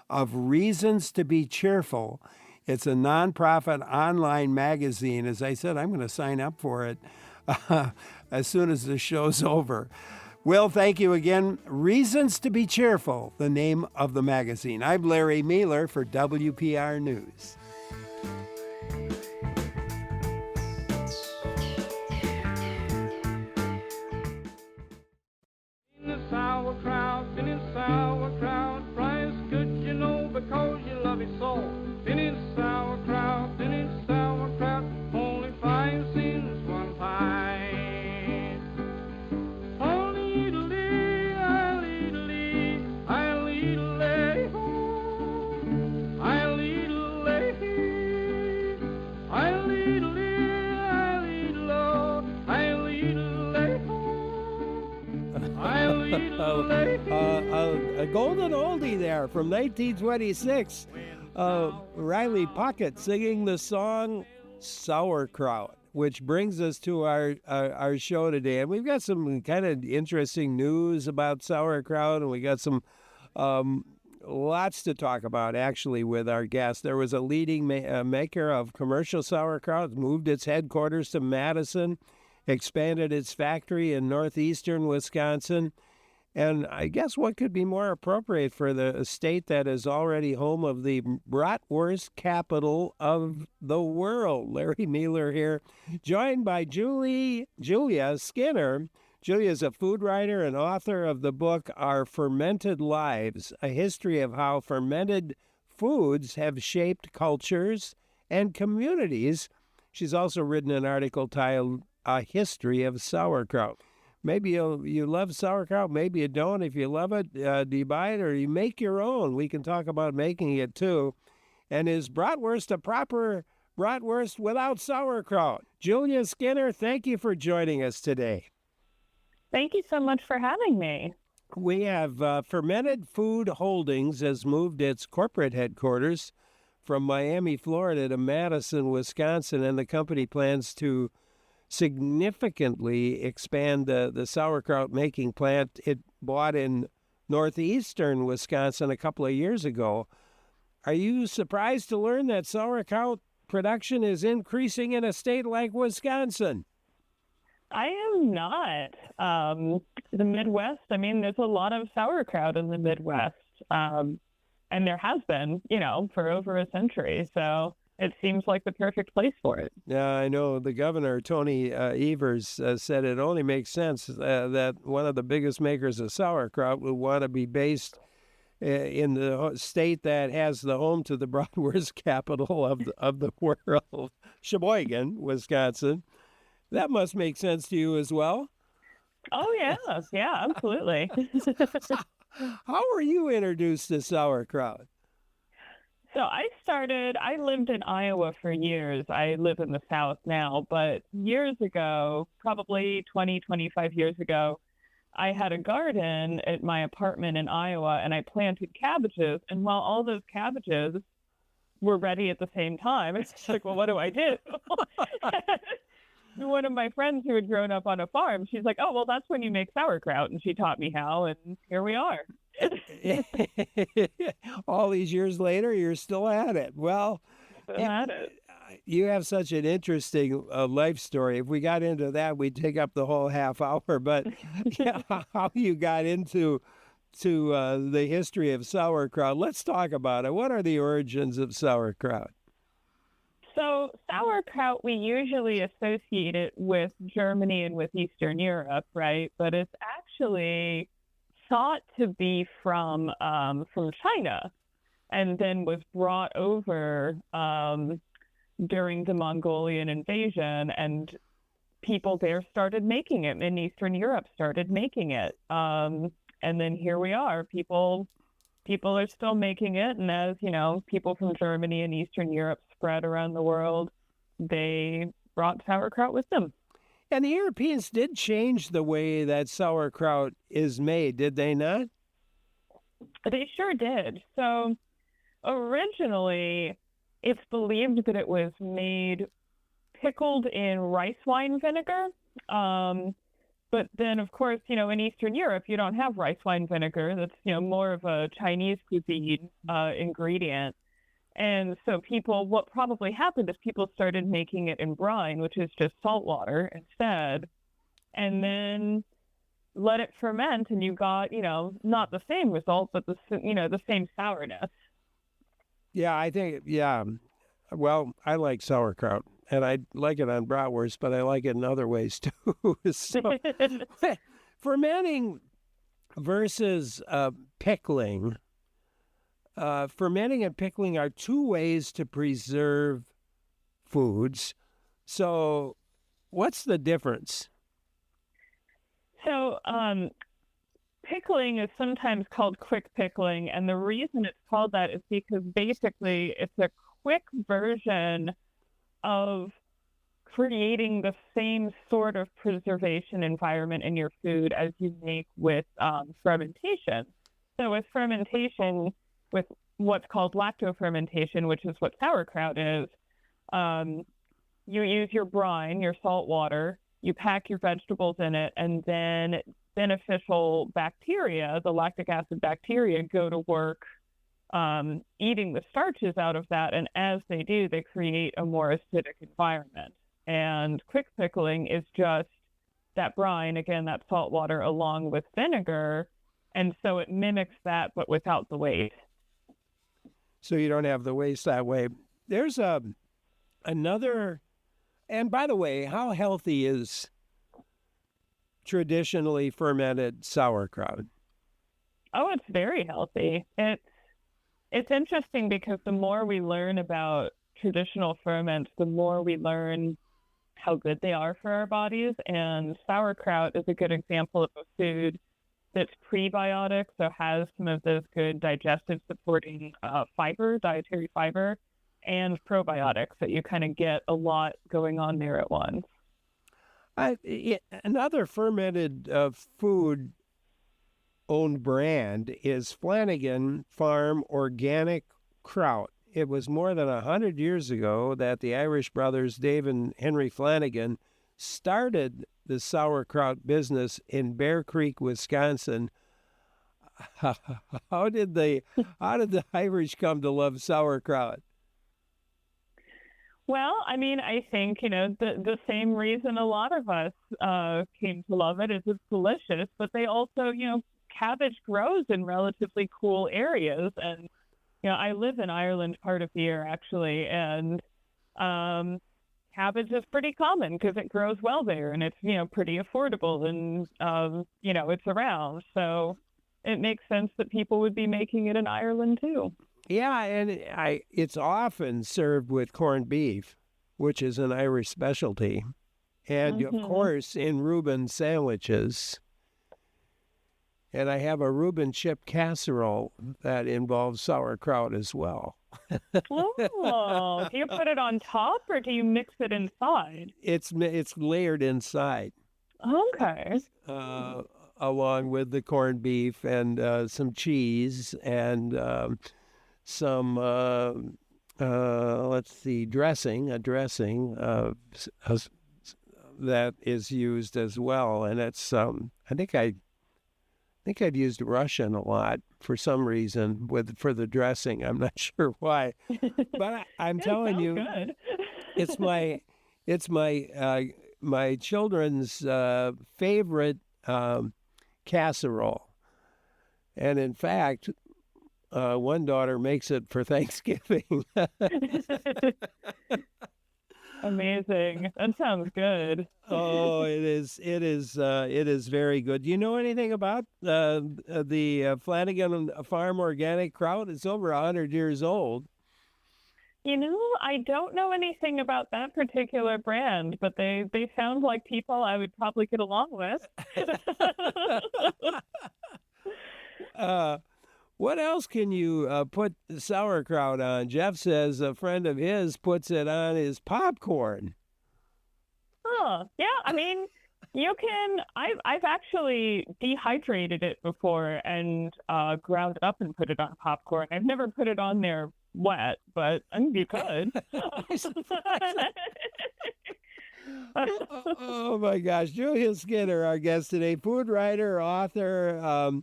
of Reasons to be Cheerful. It's a nonprofit online magazine. As I said, I'm going to sign up for it as soon as the show's over. Will, thank you again. Reasons to be Cheerful, the name of the magazine. I'm Larry Mealer for WPR News. Sauerkraut, price good, because you love it so. Finish sauerkraut, only 5 cents 1 pint. Only I'll eat a A golden oldie there from 1926. Riley Puckett singing the song Sauerkraut, which brings us to our show today. And we've got some kind of interesting news about sauerkraut, and we got some lots to talk about, actually, with our guest. There was a leading maker of commercial sauerkraut, moved its headquarters to Madison, expanded its factory in northeastern Wisconsin. And I guess what could be more appropriate for the state that is already home of the bratwurst capital of the world? Larry Mealer here, joined by Julia Skinner. Julia is a food writer and author of the book Our Fermented Lives, a history of how fermented foods have shaped cultures and communities. She's also written an article titled A History of Sauerkraut. Maybe you love sauerkraut, maybe you don't. If you love it, do you buy it or you make your own? We can talk about making it too. And is bratwurst a proper bratwurst without sauerkraut? Julia Skinner, thank you for joining us today. Thank you so much for having me. We have Fermented Food Holdings has moved its corporate headquarters from Miami, Florida to Madison, Wisconsin, and the company plans to significantly expand the sauerkraut making plant it bought in northeastern Wisconsin a couple of years ago. Are you surprised to learn that sauerkraut production is increasing in a state like Wisconsin? I am not. The Midwest, I mean, there's a lot of sauerkraut in the Midwest, and there has been, for over a century. So it seems like the perfect place for it. Yeah, I know the governor, Tony Evers, said it only makes sense that one of the biggest makers of sauerkraut would want to be based in the state that has the home to the bratwurst capital of the world, Sheboygan, Wisconsin. That must make sense to you as well. Oh, yes. Yeah, absolutely. How were you introduced to sauerkraut? So I lived in Iowa for years. I live in the South now, but years ago, probably 20, 25 years ago, I had a garden at my apartment in Iowa, and I planted cabbages. And while all those cabbages were ready at the same time, it's like, well, what do I do? One of my friends who had grown up on a farm, she's like, oh, well, that's when you make sauerkraut. And she taught me how, and here we are. All these years later, you're still at it. Well, you have such an interesting life story. If we got into that, we'd take up the whole half hour. But how you got into the history of sauerkraut, let's talk about it. What are the origins of sauerkraut? So sauerkraut, we usually associate it with Germany and with Eastern Europe, right? But it's actually thought to be from China, and then was brought over during the Mongolian invasion, and people there started making it. In Eastern Europe started making it, and then here we are. People are still making it, and as people from Germany and Eastern Europe spread around the world, they brought sauerkraut with them. And the Europeans did change the way that sauerkraut is made, did they not? They sure did. So originally, it's believed that it was made pickled in rice wine vinegar. But then, of course, in Eastern Europe, you don't have rice wine vinegar. That's, more of a Chinese cuisine ingredient. And so what probably happened is people started making it in brine, which is just salt water instead, and then let it ferment, and you got, not the same result, but the same sourness. Yeah, I think, well, I like sauerkraut, and I like it on bratwurst, but I like it in other ways too. So, fermenting versus pickling. Fermenting and pickling are two ways to preserve foods. So what's the difference? So pickling is sometimes called quick pickling, and the reason it's called that is because basically it's a quick version of creating the same sort of preservation environment in your food as you make with fermentation. So with fermentation, with what's called lactofermentation, which is what sauerkraut is, you use your brine, your salt water, you pack your vegetables in it, and then beneficial bacteria, the lactic acid bacteria, go to work eating the starches out of that. And as they do, they create a more acidic environment. And quick pickling is just that brine, again, that salt water along with vinegar. And so it mimics that, but without the waste. So you don't have the waste that way. There's another, and by the way, how healthy is traditionally fermented sauerkraut? Oh, it's very healthy. It's interesting because the more we learn about traditional ferments, the more we learn how good they are for our bodies. And sauerkraut is a good example of a food that's prebiotic, so has some of those good digestive supporting fiber, dietary fiber, and probiotics that you kind of get a lot going on there at once. Another fermented food owned brand is Flanagan Farm Organic Kraut. It was more than 100 years ago that the Irish brothers Dave and Henry Flanagan started the sauerkraut business in Bear Creek, Wisconsin. How did the Irish come to love sauerkraut? Well, I mean, I think, the same reason a lot of us came to love it is it's delicious, but they also, cabbage grows in relatively cool areas. And, I live in Ireland part of the year, actually, and cabbage is pretty common because it grows well there and it's, pretty affordable and, it's around. So it makes sense that people would be making it in Ireland too. Yeah, and it's often served with corned beef, which is an Irish specialty. And, of course, in Reuben sandwiches. And I have a Reuben chip casserole that involves sauerkraut as well. Oh, do you put it on top or do you mix it inside? It's layered inside. Okay. Along with the corned beef and some cheese and some dressing, that is used as well. And it's I think I've used Russian a lot for some reason for the dressing. I'm not sure why, but I'm telling you, good. it's my children's favorite casserole, and in fact, one daughter makes it for Thanksgiving. Amazing. That sounds good. Oh, it is very good. Do you know anything about the Flanagan Farm Organic Kraut? It's over 100 years old. I don't know anything about that particular brand, but they sound like people I would probably get along with. What else can you put sauerkraut on? Jeff says a friend of his puts it on his popcorn. Oh, yeah. I mean, you can. I've actually dehydrated it before and ground it up and put it on popcorn. I've never put it on there wet, but I mean, you could. Oh my gosh, Julia Skinner, our guest today, food writer, author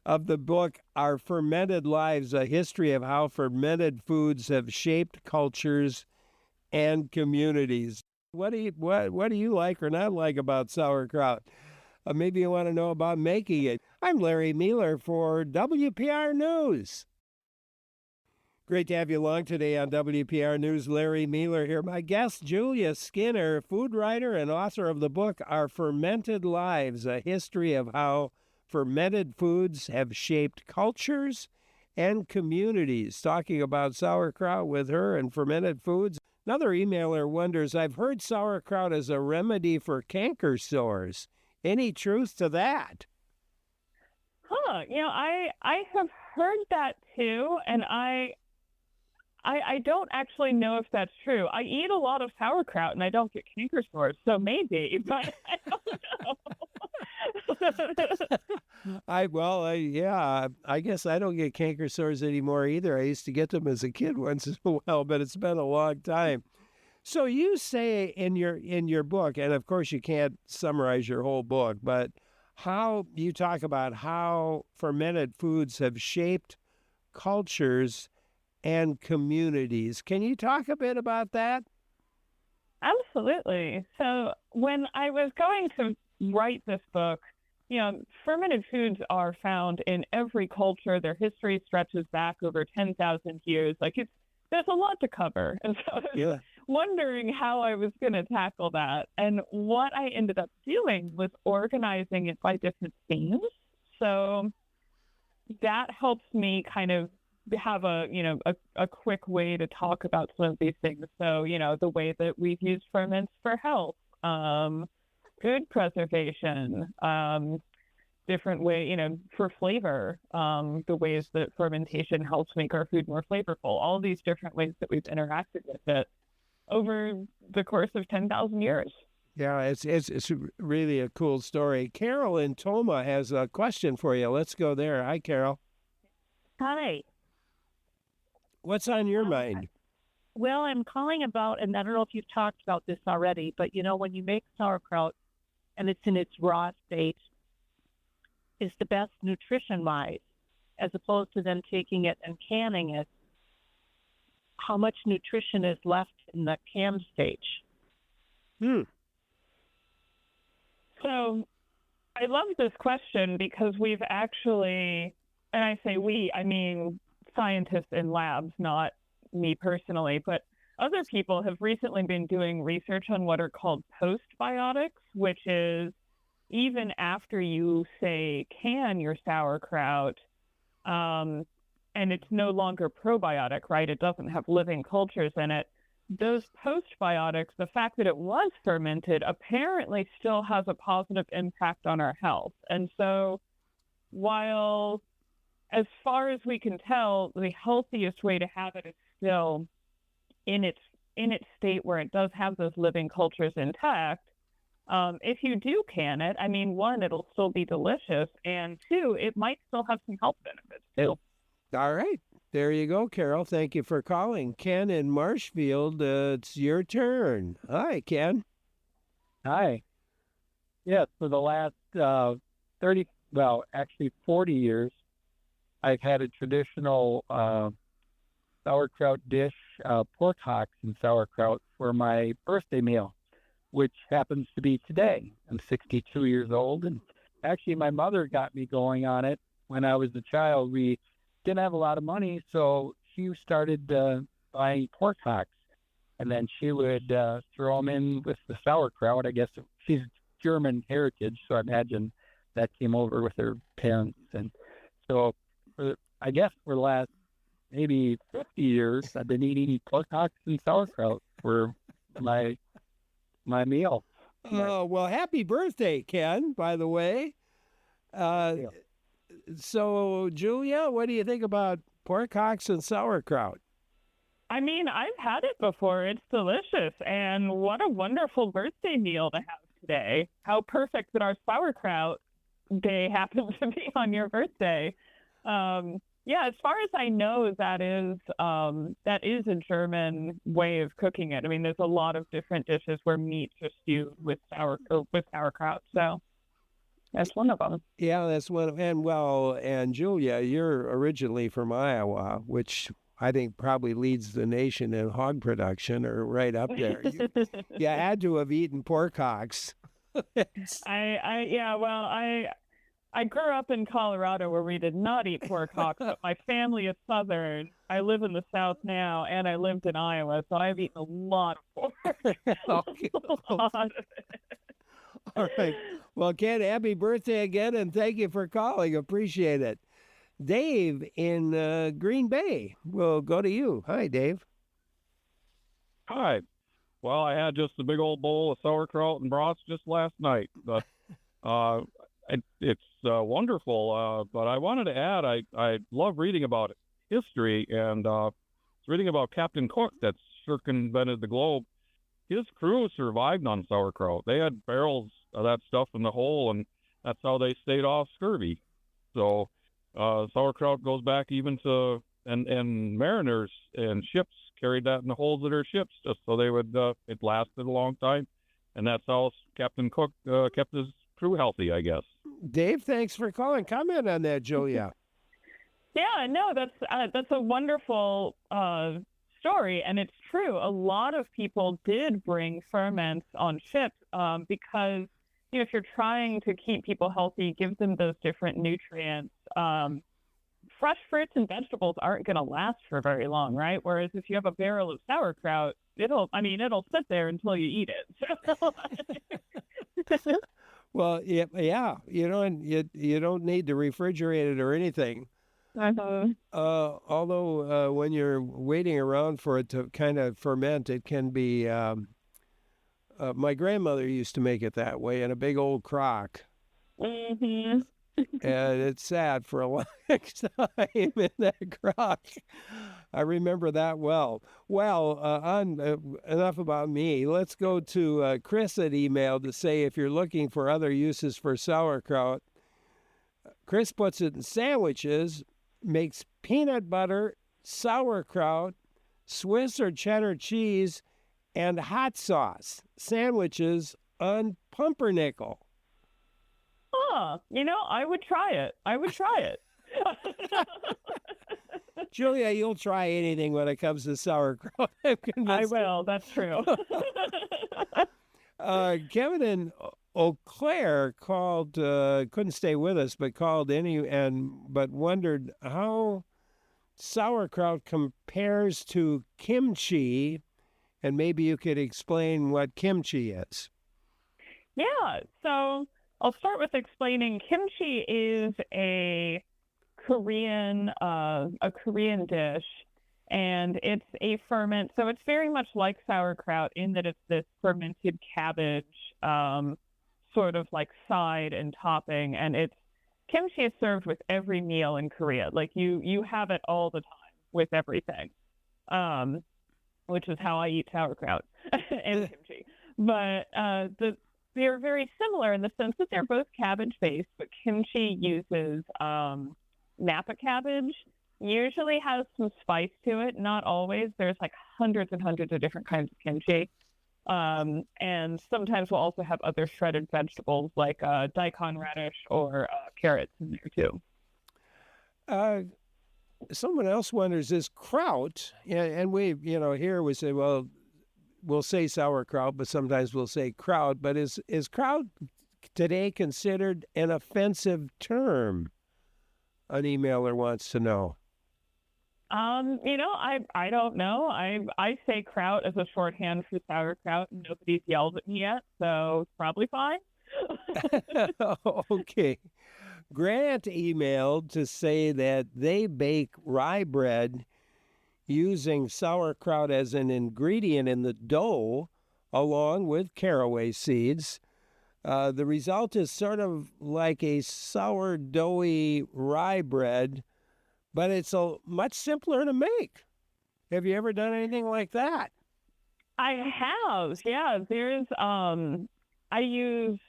of the book Our Fermented Lives, a history of how fermented foods have shaped cultures and communities. What do you like or not like about sauerkraut? Maybe you want to know about making it. I'm Larry Mealer for WPR News. Great to have you along today on WPR News. Larry Mealer here. My guest, Julia Skinner, food writer and author of the book Our Fermented Lives, a history of how fermented foods have shaped cultures and communities. Talking about sauerkraut with her and fermented foods. Another emailer wonders, I've heard sauerkraut is a remedy for canker sores. Any truth to that? Huh. I have heard that too, and I I don't actually know if that's true. I eat a lot of sauerkraut and I don't get canker sores, so maybe, but I don't know. I guess I don't get canker sores anymore either. I used to get them as a kid once in a while, but it's been a long time. So you say in your book, and of course you can't summarize your whole book, but how you talk about how fermented foods have shaped cultures and communities. Can you talk a bit about that? Absolutely. So when I was going to write this book, fermented foods are found in every culture. Their history stretches back over 10,000 years. There's a lot to cover. And so I was wondering how I was going to tackle that. And what I ended up doing was organizing it by different themes. So that helps me kind of have a quick way to talk about some of these things. So, the way that we've used ferments for health, food preservation, different way, for flavor, the ways that fermentation helps make our food more flavorful, all these different ways that we've interacted with it over the course of 10,000 years. Yeah, it's really a cool story. Carol in Toma has a question for you. Let's go there. Hi, Carol. Hi. What's on your mind? Well, I'm calling about, and I don't know if you've talked about this already, but when you make sauerkraut and it's in its raw state, is the best nutrition-wise, as opposed to then taking it and canning it. How much nutrition is left in the canned stage? So I love this question because we've actually, and I say we, I mean scientists in labs, not me personally, but other people have recently been doing research on what are called postbiotics, which is even after you, say, can your sauerkraut, and it's no longer probiotic, right? It doesn't have living cultures in it. Those postbiotics, the fact that it was fermented, apparently still has a positive impact on our health. And so while, as far as we can tell, the healthiest way to have it is still in its state where it does have those living cultures intact, if you do can it, I mean, one, it'll still be delicious, and two, it might still have some health benefits too. All right. There you go, Carol. Thank you for calling. Ken in Marshfield, it's your turn. Hi, Ken. Hi. Yes, for the last 40 years, I've had a traditional sauerkraut dish, pork hocks and sauerkraut for my birthday meal, which happens to be today. I'm 62 years old, and actually my mother got me going on it when I was a child. We didn't have a lot of money, so she started buying pork hocks, and then she would throw them in with the sauerkraut. I guess she's German heritage, so I imagine that came over with her parents. And so I guess for the last maybe 50 years, I've been eating pork hocks and sauerkraut for my meal. Oh, well, happy birthday, Ken, by the way. So, Julia, what do you think about pork hocks and sauerkraut? I mean, I've had it before. It's delicious. And what a wonderful birthday meal to have today. How perfect that our sauerkraut day happens to be on your birthday. Yeah, as far as I know, that is a German way of cooking it. I mean, there's a lot of different dishes where meats are stewed with sauerkraut. So that's one of them. Yeah, that's one. And Julia, you're originally from Iowa, which I think probably leads the nation in hog production, or right up there. You had to have eaten pork hocks. I grew up in Colorado where we did not eat pork hocks, but my family is Southern. I live in the South now, and I lived in Iowa, so I've eaten a lot of pork. Okay. All right. Well, Ken, happy birthday again, and thank you for calling. Appreciate it. Dave in Green Bay, we'll go to you. Hi, Dave. Hi. Well, I had just a big old bowl of sauerkraut and broth just last night, but it's wonderful. But I wanted to add, I love reading about history, and reading about Captain Cook that circumvented the globe. His crew survived on sauerkraut. They had barrels of that stuff in the hole, and that's how they stayed off scurvy. So sauerkraut goes back even to and mariners and ships carried that in the holds of their ships just so they would it lasted a long time, and that's how Captain Cook kept his crew healthy, I guess. Dave, thanks for calling. Comment on that, Julia. Yeah, no, that's a wonderful story, and it's true. A lot of people did bring ferments on ships because if you're trying to keep people healthy, give them those different nutrients. Fresh fruits and vegetables aren't going to last for very long, right? Whereas if you have a barrel of sauerkraut, it'll sit there until you eat it. Well, yeah, and you don't need to refrigerate it or anything. Although when you're waiting around for it to kind of ferment, it can be. My grandmother used to make it that way in a big old crock. Mm-hmm. And it sat for a long time in that crock. I remember that well. Well, enough about me. Let's go to Chris at email to say if you're looking for other uses for sauerkraut. Chris puts it in sandwiches, makes peanut butter, sauerkraut, Swiss or cheddar cheese, and hot sauce sandwiches on pumpernickel. Oh, I would try it. Julia, you'll try anything when it comes to sauerkraut. I will. That's true. Kevin in Eau Claire called, couldn't stay with us, but called but wondered how sauerkraut compares to kimchi, and maybe you could explain what kimchi is. Yeah, so I'll start with explaining kimchi is a Korean dish, and it's a ferment. So it's very much like sauerkraut in that it's this fermented cabbage, sort of like side and topping. And kimchi is served with every meal in Korea. Like you have it all the time with everything, which is how I eat sauerkraut and kimchi. But they're very similar in the sense that they're both cabbage-based, but kimchi uses Napa cabbage. Usually has some spice to it, not always. There's like hundreds and hundreds of different kinds of kimchi. And sometimes we'll also have other shredded vegetables like daikon radish or carrots in there too. Someone else wonders, is kraut, and we, here we say, well, we'll say sauerkraut, but sometimes we'll say kraut. But is kraut today considered an offensive term? An emailer wants to know. I don't know. I say kraut as a shorthand for sauerkraut, and nobody's yelled at me yet, so it's probably fine. Okay. Grant emailed to say that they bake rye bread using sauerkraut as an ingredient in the dough, along with caraway seeds. The result is sort of like a sourdoughy rye bread, but it's much simpler to make. Have you ever done anything like that? I have, yeah. There's, I use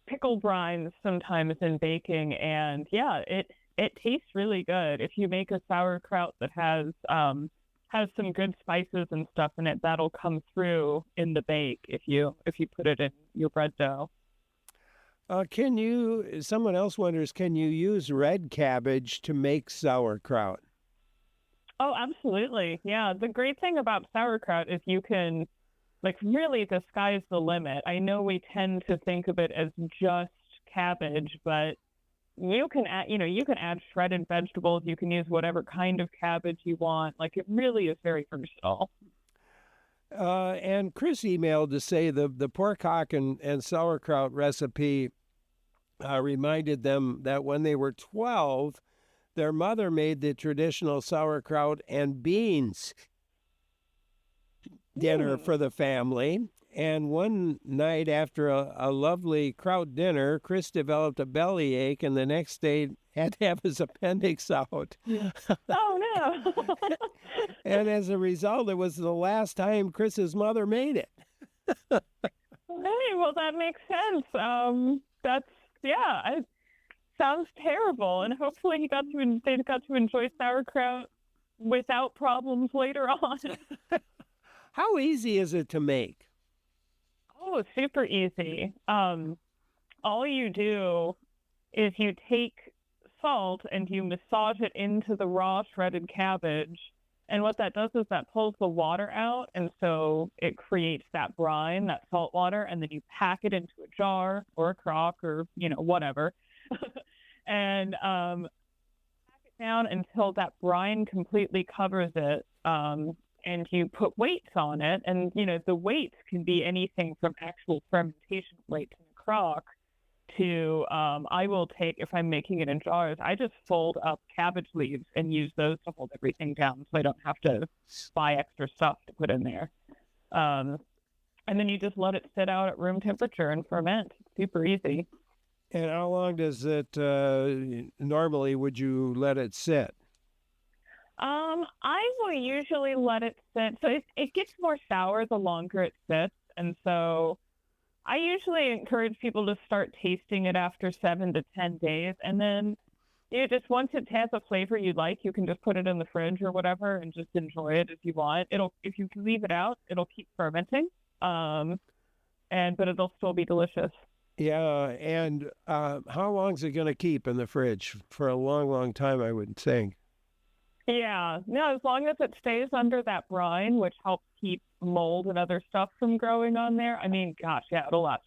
pickle brines sometimes in baking, and yeah, it tastes really good. If you make a sauerkraut that has some good spices and stuff in it, that'll come through in the bake if you put it in your bread dough. Someone else wonders, can you use red cabbage to make sauerkraut? Oh, absolutely. Yeah. The great thing about sauerkraut is you can, really the sky's the limit. I know we tend to think of it as just cabbage, but you can add shredded vegetables. You can use whatever kind of cabbage you want. It really is very versatile. And Chris emailed to say the pork hock and sauerkraut recipe reminded them that when they were 12, their mother made the traditional sauerkraut and beans dinner for the family. And one night after a lovely kraut dinner, Chris developed a bellyache, and the next day had to have his appendix out. Oh no. And as a result, it was the last time Chris's mother made it. Hey, well, that makes sense. It sounds terrible, and hopefully they got to enjoy sauerkraut without problems later on. How easy is it to make? Oh, super easy. All you do is you take salt and you massage it into the raw shredded cabbage. And what that does is that pulls the water out, and so it creates that brine, that salt water, and then you pack it into a jar or a crock or, whatever. And pack it down until that brine completely covers it. And you put weights on it, and the weights can be anything from actual fermentation weights in a crock to I will take, if I'm making it in jars, I just fold up cabbage leaves and use those to hold everything down, so I don't have to buy extra stuff to put in there. And then you just let it sit out at room temperature and ferment. Super easy. And how long does it normally would you let it sit? I will usually let it sit. So it gets more sour the longer it sits. And so I usually encourage people to start tasting it after 7 to 10 days. And then just once it has a flavor you like, you can just put it in the fridge or whatever and just enjoy it if you want. If you can leave it out, it'll keep fermenting. But it'll still be delicious. Yeah, and how long is it going to keep in the fridge? For a long, long time, I would think. Yeah, no, as long as it stays under that brine, which helps keep mold and other stuff from growing on there. I mean, gosh, yeah, it'll last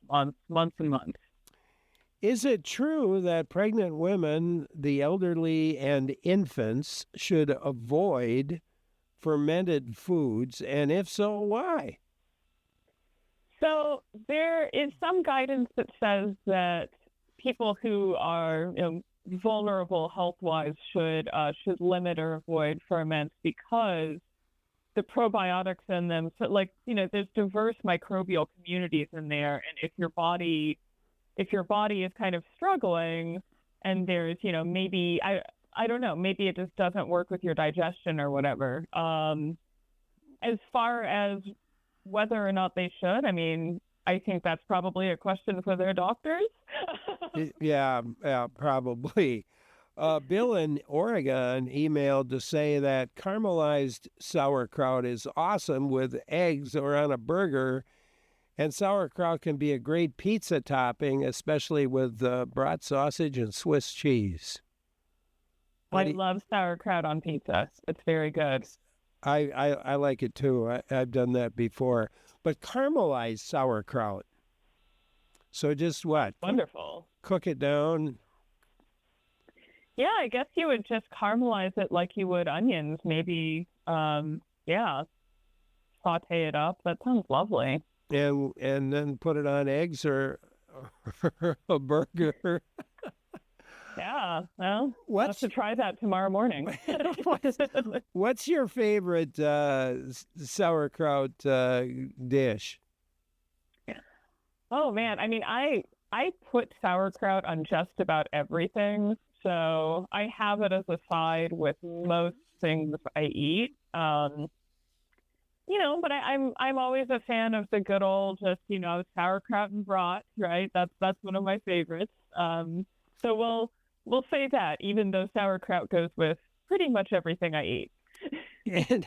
months and months. Is it true that pregnant women, the elderly, and infants should avoid fermented foods? And if so, why? So there is some guidance that says that people who are vulnerable health-wise should limit or avoid ferments because the probiotics in them. So there's diverse microbial communities in there, and if your body is kind of struggling, and there's maybe I don't know, maybe it just doesn't work with your digestion or whatever. As far as whether or not they should, I mean, I think that's probably a question for their doctors. Yeah, probably. Bill in Oregon emailed to say that caramelized sauerkraut is awesome with eggs or on a burger, and sauerkraut can be a great pizza topping, especially with brat sausage and Swiss cheese. I love sauerkraut on pizza. It's very good. I like it too. I've done that before. But caramelized sauerkraut. So just what? Wonderful. Cook it down. Yeah, I guess you would just caramelize it like you would onions. Maybe, saute it up. That sounds lovely. And then put it on eggs or a burger. Yeah, well, I'll have to try that tomorrow morning. What's your favorite sauerkraut dish? Oh man, I mean, I put sauerkraut on just about everything, so I have it as a side with most things I eat. But I'm always a fan of the good old sauerkraut and brat, right? That's one of my favorites. So we'll say that, even though sauerkraut goes with pretty much everything I eat. And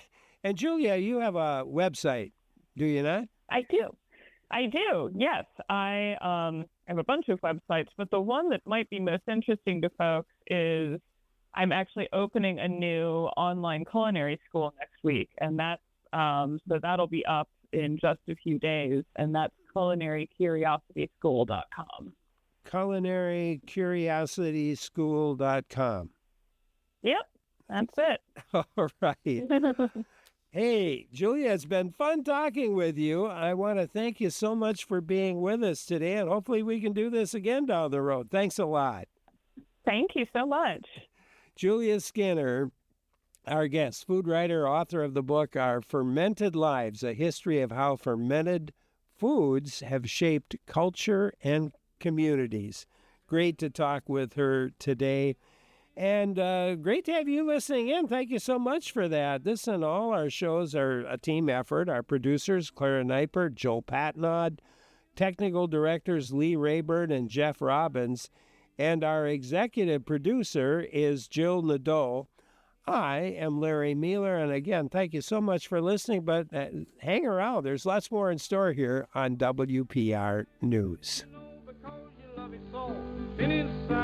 Julia, you have a website, do you not? I do. Yes. I have a bunch of websites, but the one that might be most interesting to folks is I'm actually opening a new online culinary school next week, and that's so that'll be up in just a few days, and that's culinarygcuriosityschool.com. culinarygcuriosityschool.com. Yep, that's it. All right. Hey, Julia, it's been fun talking with you. I want to thank you so much for being with us today, and hopefully we can do this again down the road. Thanks a lot. Thank you so much. Julia Skinner, our guest, food writer, author of the book Our Fermented Lives, A History of How Fermented foods have shaped culture and communities. Great to talk with her today. And great to have you listening in. Thank you so much for that. This and all our shows are a team effort. Our producers, Clara Neipert, Joe Patnod, technical directors Lee Rayburn and Jeff Robbins, and our executive producer is Jill Nadeau. I am Larry Mealer, and again, thank you so much for listening, but hang around. There's lots more in store here on WPR News. Because you love it so. Been inside